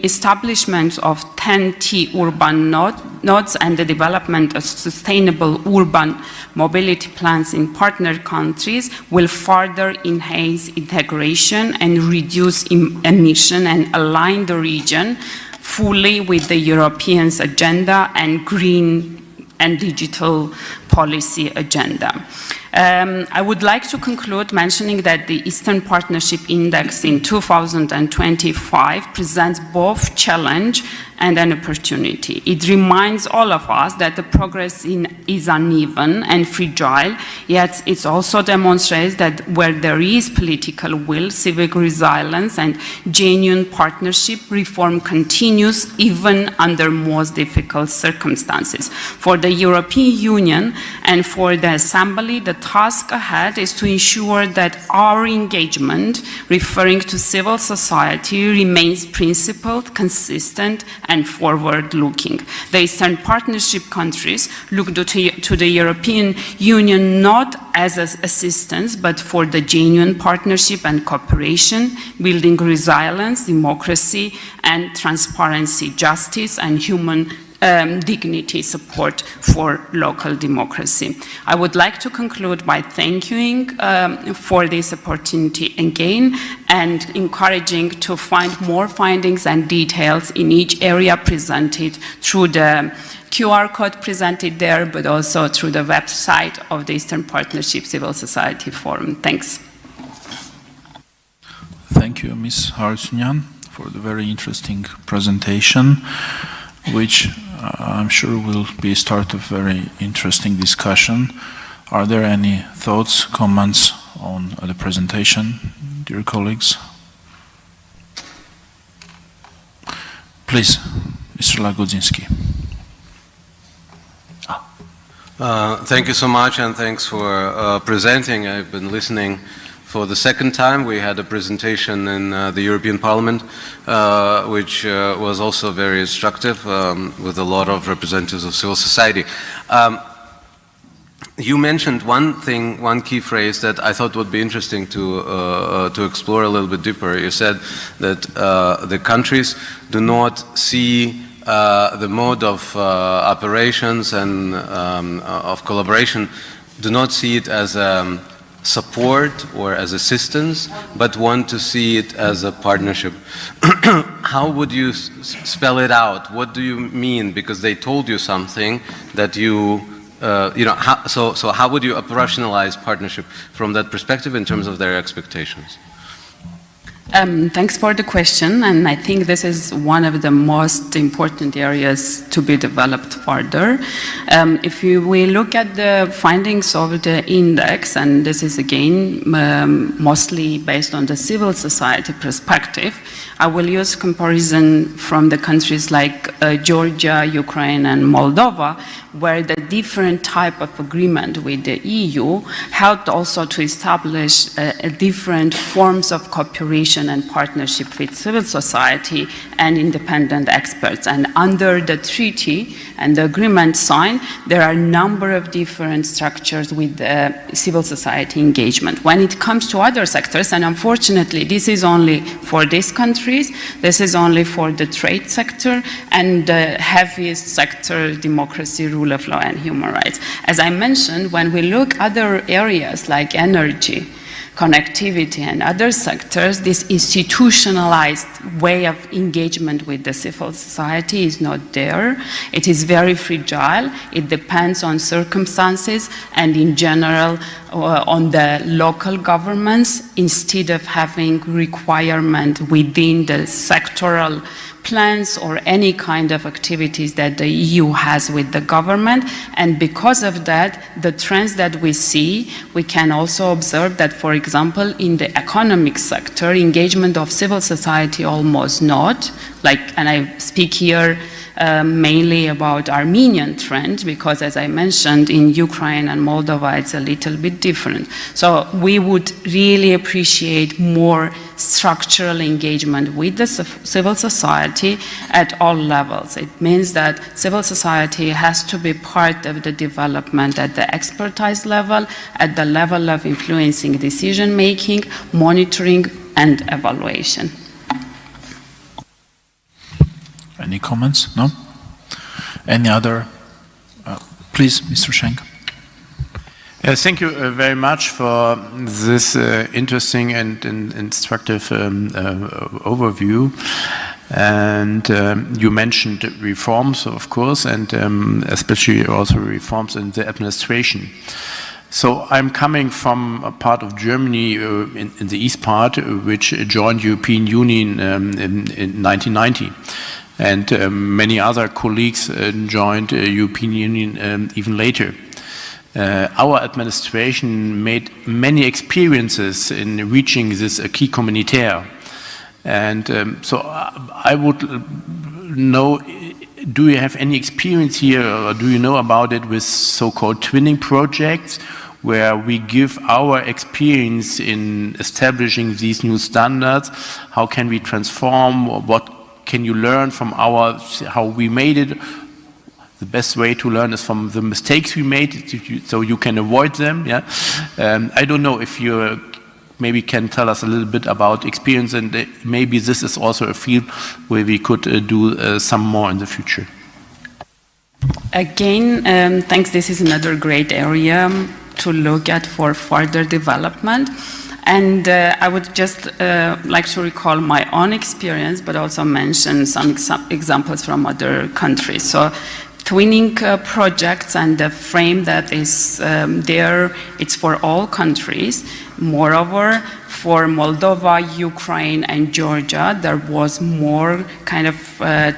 establishment of 10T urban nodes and the development of sustainable urban mobility plans in partner countries will further enhance integration and reduce emission and align the region fully with the Europeans' agenda and green and digital policy agenda. I would like to conclude mentioning that the Eastern Partnership Index in 2025 presents both challenge and an opportunity. It reminds all of us that the progress is uneven and fragile, yet it also demonstrates that where there is political will, civic resilience, and genuine partnership, reform continues even under most difficult circumstances. For the European Union and for the Assembly, the task ahead is to ensure that our engagement, referring to civil society, remains principled, consistent, and forward-looking. The Eastern Partnership countries look to the European Union not as assistance, but for the genuine partnership and cooperation, building resilience, democracy, and transparency, justice, and human dignity support for local democracy. I would like to conclude by thanking for this opportunity again and encouraging to find more findings and details in each area presented through the QR code presented there, but also through the website of the Eastern Partnership Civil Society Forum. Thanks. Thank you, Ms. Harsunyan, for the very interesting presentation, which I'm sure will be a start of very interesting discussion. Are there any thoughts, comments on the presentation, dear colleagues? Please, Mr. Lagodinsky. Thank you so much, and thanks for presenting. I've been listening for the second time. We had a presentation in the European Parliament, which was also very instructive, with a lot of representatives of civil society. You mentioned one key phrase that I thought would be interesting to explore a little bit deeper. You said that the countries do not see the mode of operations and of collaboration, do not see it as support or as assistance, but want to see it as a partnership. How would you spell it out? What do you mean? Because they told you something that you know, so how would you operationalize partnership from that perspective in terms of their expectations? Thanks for the question, and I think this is one of the most important areas to be developed further. If we look at the findings of the index, and this is again mostly based on the civil society perspective, I will use comparison from the countries like Georgia, Ukraine, and Moldova, where the different type of agreement with the EU helped also to establish different forms of cooperation collaboration and partnership with civil society and independent experts. And under the treaty and the agreement signed, there are a number of different structures with civil society engagement. When it comes to other sectors, and unfortunately this is only for these countries, this is only for the trade sector and the heaviest sector, democracy, rule of law and human rights. As I mentioned, when we look at other areas like energy, connectivity and other sectors, this institutionalized way of engagement with the civil society is not there. It is very fragile. It depends on circumstances and in general on the local governments instead of having requirement within the sectoral plans or any kind of activities that the EU has with the government. And because of that, the trends that we see, we can also observe that, for example, in the economic sector, engagement of civil society almost not. And I speak here mainly about Armenian trend, because as I mentioned, in Ukraine and Moldova, it's a little bit different. So we would really appreciate more structural engagement with the civil society at all levels. It means that civil society has to be part of the development at the expertise level, at the level of influencing decision making, monitoring and evaluation. Any comments? No? Any other? Please, Mr. Schenk. Thank you very much for this interesting and instructive overview. And you mentioned reforms, of course, and especially also reforms in the administration. So I'm coming from a part of Germany in the east part, which joined European Union in 1990. And many other colleagues joined European Union even later. Our administration made many experiences in reaching this acquis communautaire. And so I would know, do you have any experience here, or do you know about it with so-called twinning projects, where we give our experience in establishing these new standards? How can we transform? What can you learn from how we made it? The best way to learn is from the mistakes we made, so you can avoid them. Yeah, I don't know if you maybe can tell us a little bit about experience, and maybe this is also a field where we could do some more in the future. Again, thanks. This is another great area to look at for further development. And I would just like to recall my own experience, but also mention some examples from other countries. So twinning projects and the frame that is there, it's for all countries. Moreover, for Moldova, Ukraine, and Georgia, there was more kind of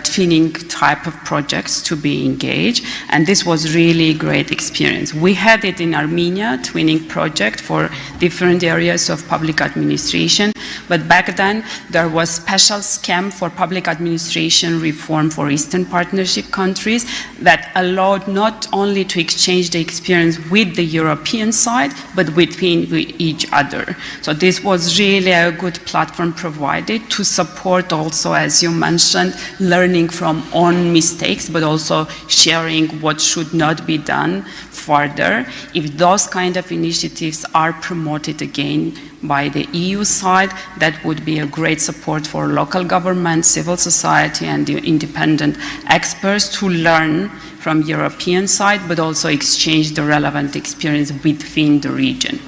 twinning type of projects to be engaged, and this was really a great experience. We had it in Armenia, twinning project for different areas of public administration, but back then there was special scheme for public administration reform for Eastern Partnership countries that allowed not only to exchange the experience with the European side, but between each other. So this was really a good platform provided to support also, as you mentioned, learning from own mistakes, but also sharing what should not be done further. If those kind of initiatives are promoted again by the EU side, that would be a great support for local government, civil society, and the independent experts to learn from European side, but also exchange the relevant experience within the region.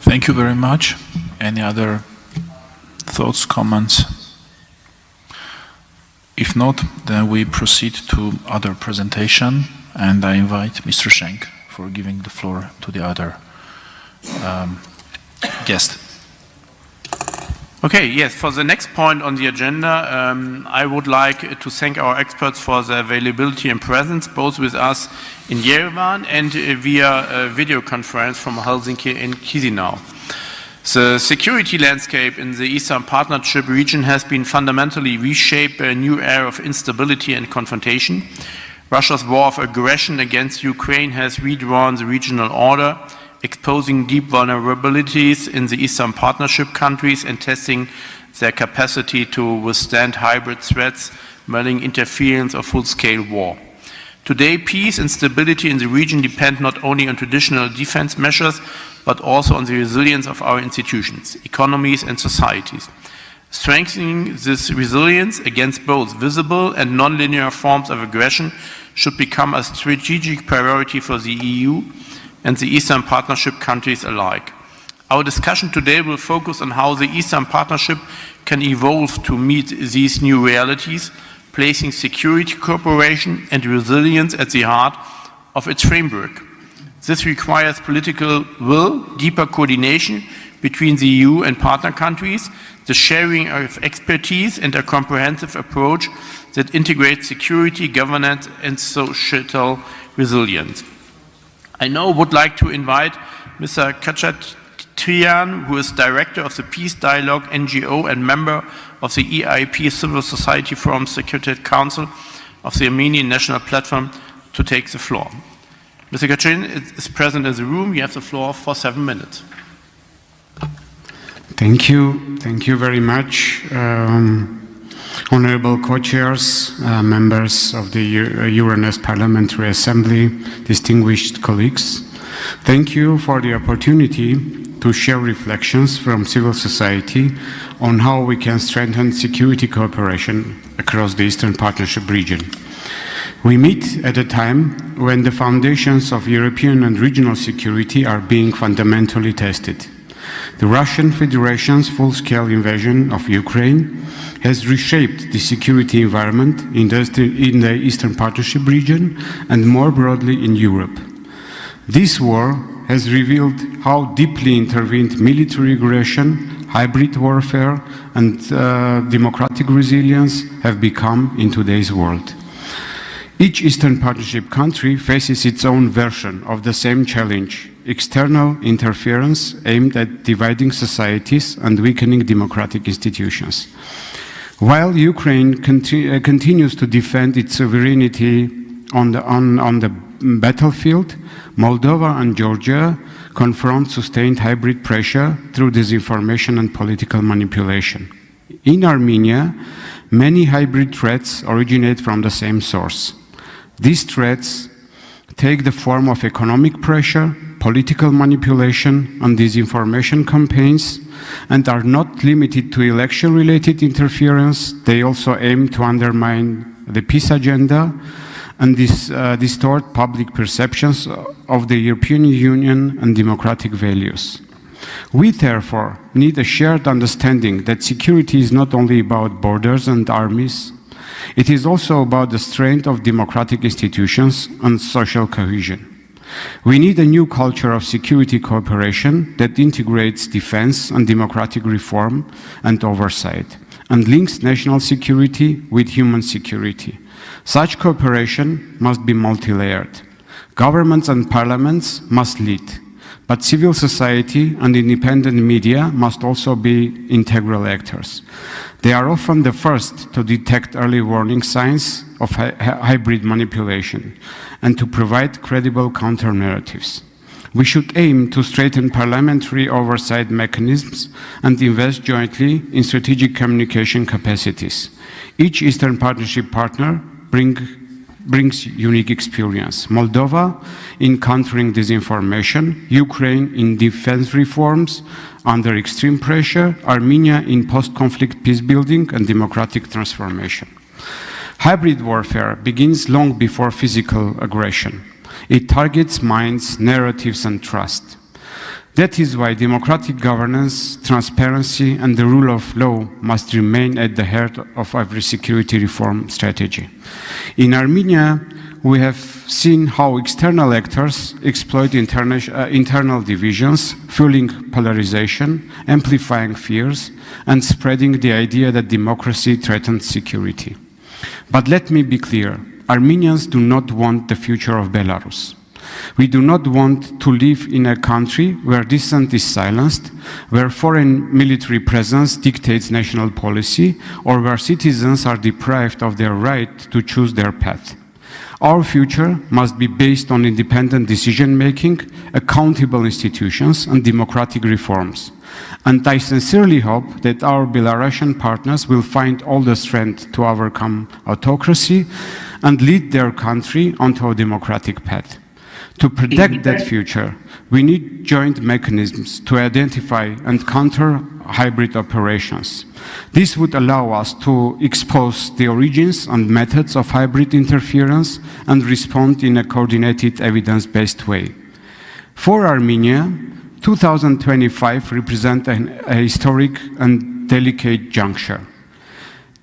Thank you very much. Any other thoughts, comments? If not, then we proceed to other presentation, and I invite Mr. Schenk for giving the floor to the other guest. Okay, yes, for the next point on the agenda, I would like to thank our experts for their availability and presence, both with us in Yerevan and via video conference from Helsinki and Chisinau. The security landscape in the Eastern Partnership region has been fundamentally reshaped by a new era of instability and confrontation. Russia's war of aggression against Ukraine has redrawn the regional order, exposing deep vulnerabilities in the Eastern Partnership countries and testing their capacity to withstand hybrid threats, meddling interference or full-scale war. Today, peace and stability in the region depend not only on traditional defense measures, but also on the resilience of our institutions, economies and societies. Strengthening this resilience against both visible and non-linear forms of aggression should become a strategic priority for the EU and the Eastern Partnership countries alike. Our discussion today will focus on how the Eastern Partnership can evolve to meet these new realities, placing security cooperation and resilience at the heart of its framework. This requires political will, deeper coordination between the EU and partner countries, the sharing of expertise, and a comprehensive approach that integrates security, governance, and societal resilience. I now would like to invite Mr. Kachaturian, who is Director of the Peace Dialogue NGO and member of the EIP Civil Society Forum Secretariat Council of the Armenian National Platform, to take the floor. Mr. Kachaturian is present in the room. You have the floor for 7 minutes. Thank you very much, honorable co-chairs, members of the Euronest Parliamentary Assembly, distinguished colleagues. Thank you for the opportunity to share reflections from civil society on how we can strengthen security cooperation across the Eastern Partnership region. We meet at a time when the foundations of European and regional security are being fundamentally tested. The Russian Federation's full-scale invasion of Ukraine has reshaped the security environment in the Eastern Partnership region and more broadly in Europe. This war has revealed how deeply intervened military aggression, hybrid warfare, and democratic resilience have become in today's world. Each Eastern Partnership country faces its own version of the same challenge: external interference aimed at dividing societies and weakening democratic institutions. While Ukraine continues to defend its sovereignty on the battlefield, Moldova and Georgia confront sustained hybrid pressure through disinformation and political manipulation. In Armenia, many hybrid threats originate from the same source. These threats take the form of economic pressure, political manipulation, and disinformation campaigns, and are not limited to election-related interference. They also aim to undermine the peace agenda and distort public perceptions of the European Union and democratic values. We therefore need a shared understanding that security is not only about borders and armies. It is also about the strength of democratic institutions and social cohesion. We need a new culture of security cooperation that integrates defense and democratic reform and oversight, and links national security with human security. Such cooperation must be multi-layered. Governments and parliaments must lead, but civil society and independent media must also be integral actors. They are often the first to detect early warning signs of hybrid manipulation and to provide credible counter-narratives. We should aim to strengthen parliamentary oversight mechanisms and invest jointly in strategic communication capacities. Each Eastern Partnership partner brings unique experience. Moldova in countering disinformation, Ukraine in defense reforms under extreme pressure, Armenia in post-conflict peace building and democratic transformation. Hybrid warfare begins long before physical aggression. It targets minds, narratives, and trust. That is why democratic governance, transparency, and the rule of law must remain at the heart of every security reform strategy. In Armenia, we have seen how external actors exploit internal divisions, fueling polarization, amplifying fears, and spreading the idea that democracy threatens security. But let me be clear, Armenians do not want the future of Belarus. We do not want to live in a country where dissent is silenced, where foreign military presence dictates national policy, or where citizens are deprived of their right to choose their path. Our future must be based on independent decision-making, accountable institutions, and democratic reforms. And I sincerely hope that our Belarusian partners will find all the strength to overcome autocracy and lead their country onto a democratic path. To protect that future, we need joint mechanisms to identify and counter hybrid operations. This would allow us to expose the origins and methods of hybrid interference and respond in a coordinated, evidence-based way. For Armenia, 2025 represents a historic and delicate juncture.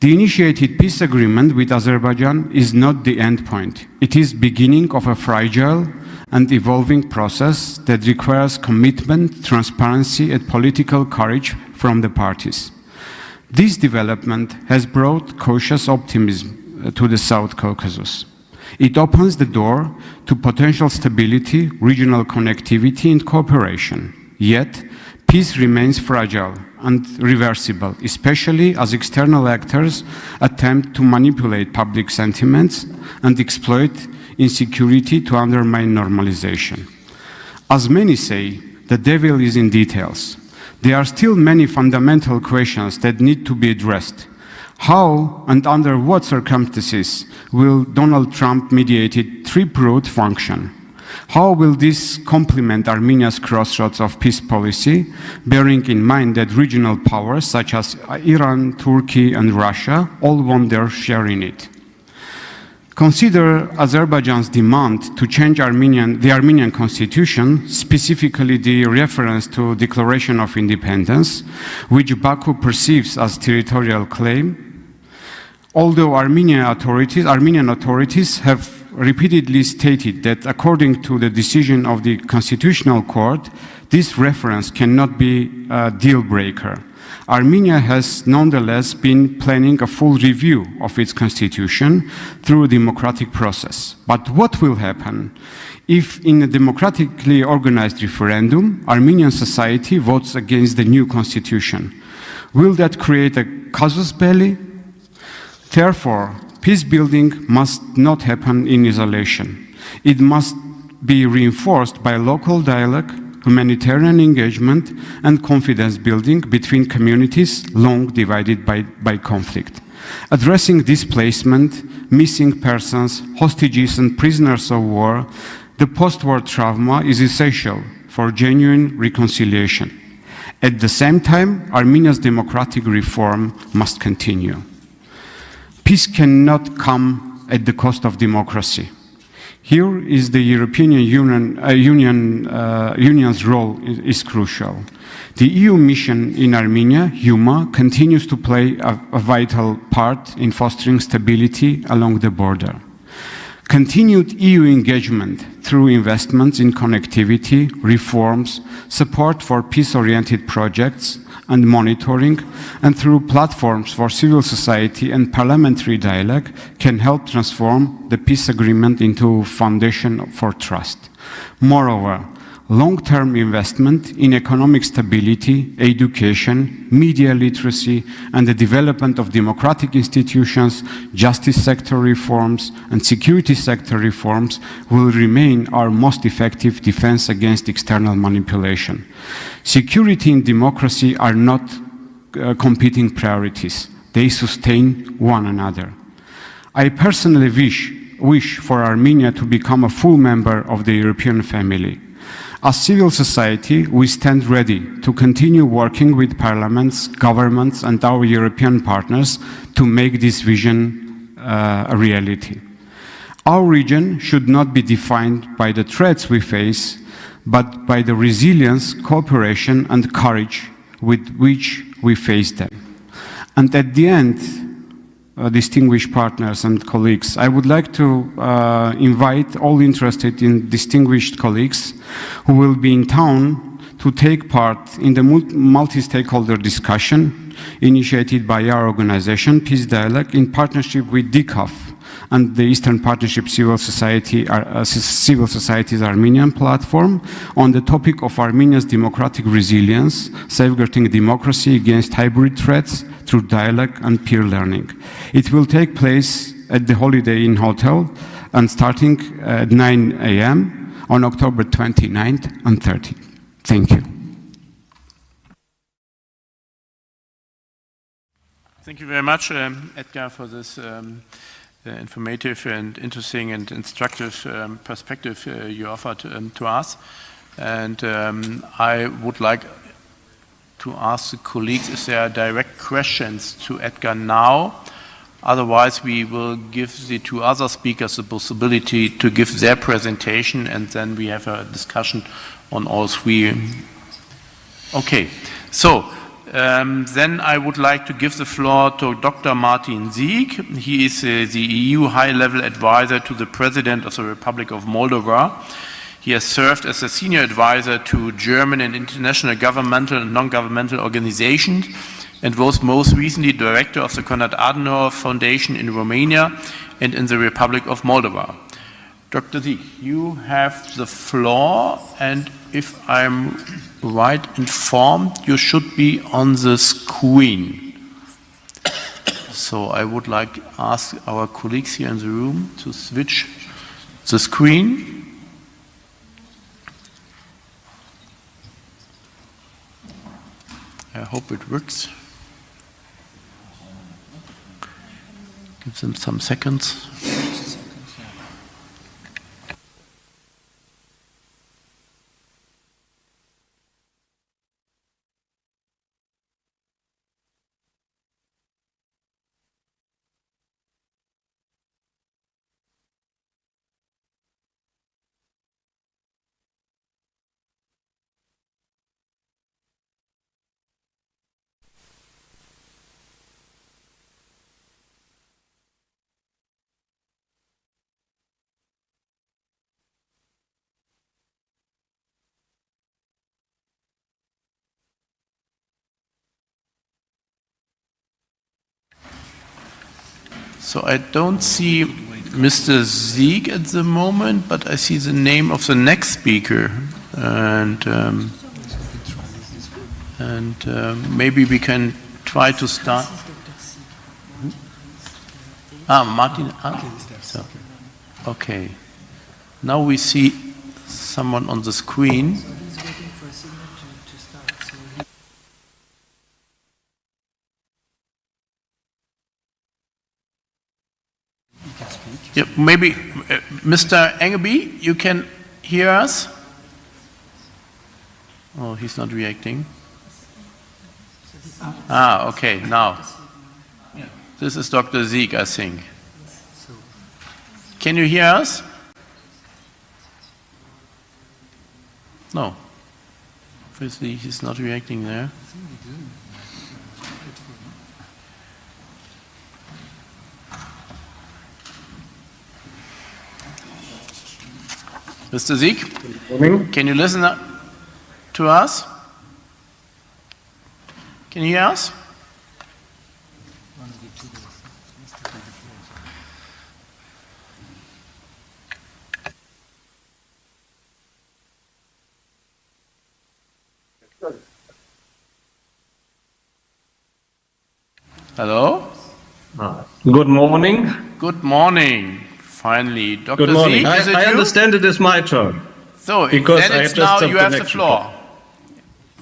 The initiated peace agreement with Azerbaijan is not the end point. It is the beginning of a fragile and evolving process that requires commitment, transparency, and political courage from the parties. This development has brought cautious optimism to the South Caucasus. It opens the door to potential stability, regional connectivity, and cooperation. Yet, peace remains fragile and reversible, especially as external actors attempt to manipulate public sentiments and exploit insecurity to undermine normalization. As many say, the devil is in details. There are still many fundamental questions that need to be addressed. How and under what circumstances will Donald Trump-mediated trip route function? How will this complement Armenia's crossroads of peace policy, bearing in mind that regional powers such as Iran, Turkey, and Russia all want their share in it? Consider Azerbaijan's demand to change the Armenian constitution, specifically the reference to Declaration of Independence, which Baku perceives as territorial claim. Although Armenian authorities have repeatedly stated that according to the decision of the Constitutional Court, this reference cannot be a deal breaker. Armenia has nonetheless been planning a full review of its constitution through a democratic process. But what will happen if in a democratically organized referendum, Armenian society votes against the new constitution? Will that create a casus belli? Therefore, peace building must not happen in isolation. It must be reinforced by local dialogue, humanitarian engagement, and confidence building between communities long divided by conflict. Addressing displacement, missing persons, hostages, and prisoners of war, the post-war trauma is essential for genuine reconciliation. At the same time, Armenia's democratic reform must continue. Peace cannot come at the cost of democracy. Here is the European Union's role is crucial. The EU mission in Armenia, EUMA, continues to play a vital part in fostering stability along the border. Continued EU engagement through investments in connectivity, reforms, support for peace-oriented projects, and monitoring, and through platforms for civil society and parliamentary dialogue can help transform the peace agreement into a foundation for trust. Moreover, long-term investment in economic stability, education, media literacy, and the development of democratic institutions, justice sector reforms, and security sector reforms will remain our most effective defense against external manipulation. Security and democracy are not competing priorities. They sustain one another. I personally wish for Armenia to become a full member of the European family. As civil society, we stand ready to continue working with parliaments, governments, and our European partners to make this vision a reality. Our region should not be defined by the threats we face, but by the resilience, cooperation, and courage with which we face them. And at the end, distinguished partners and colleagues, I would like to invite all interested in distinguished colleagues who will be in town to take part in the multi-stakeholder discussion initiated by our organization, Peace Dialogue, in partnership with DCAF and the Eastern Partnership Civil Society's Armenian platform on the topic of Armenia's democratic resilience, safeguarding democracy against hybrid threats through dialogue and peer learning. It will take place at the Holiday Inn Hotel and starting at 9 a.m. on October 29th and 30th. Thank you. Thank you very much, Edgar, for this informative and interesting and instructive perspective you offered to us. And I would like to ask the colleagues if there are direct questions to Edgar now. Otherwise, we will give the two other speakers the possibility to give their presentation, and then we have a discussion on all three. Okay, so then I would like to give the floor to Dr. Martin Sieg. He is the EU high-level advisor to the President of the Republic of Moldova. He has served as a senior advisor to German and international governmental and non-governmental organizations, and was most recently director of the Konrad Adenauer Foundation in Romania and in the Republic of Moldova. Dr. Sieg, you have the floor, and if I'm right informed, you should be on the screen. So I would like to ask our colleagues here in the room to switch the screen. I hope it works. Give them some seconds. So I don't see Mr. Sieg at the moment, but I see the name of the next speaker, and maybe we can try to start. Martin. So, okay. Now we see someone on the screen. Yeah, maybe Mr. Engeby, you can hear us? Oh, he's not reacting. Okay, now. This is Dr. Sieg, I think. Can you hear us? No. Obviously, he's not reacting there. Mr. Sieg, can you listen to us? Can you hear us? Hello? Good morning. Good morning. Finally, Dr. Good morning. Sieg, is it I you? understand it is my turn. So, because then I it's just now you have the connection floor.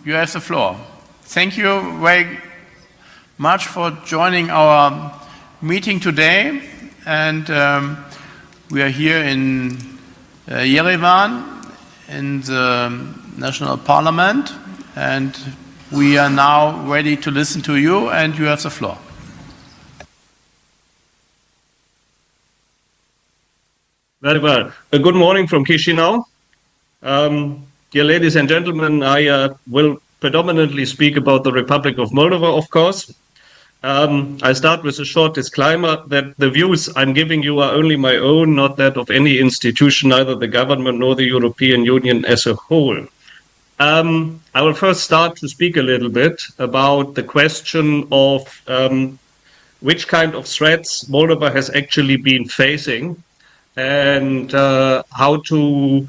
You have the floor. Thank you very much for joining our meeting today. And we are here in Yerevan, in the National Parliament. And we are now ready to listen to you, and you have the floor. Very well. Good morning from Chisinau. Dear ladies and gentlemen, I will predominantly speak about the Republic of Moldova, of course. I start with a short disclaimer that the views I'm giving you are only my own, not that of any institution, neither the government nor the European Union as a whole. I will first start to speak a little bit about the question of which kind of threats Moldova has actually been facing, and how to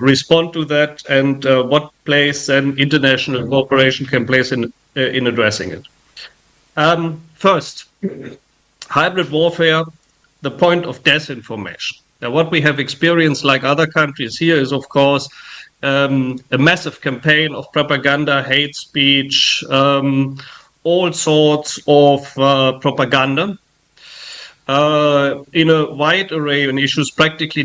respond to that, and what place then international cooperation can place in addressing it. First, hybrid warfare, the point of disinformation. Now, what we have experienced, like other countries here, is, of course, a massive campaign of propaganda, hate speech, all sorts of propaganda in a wide array of issues, practically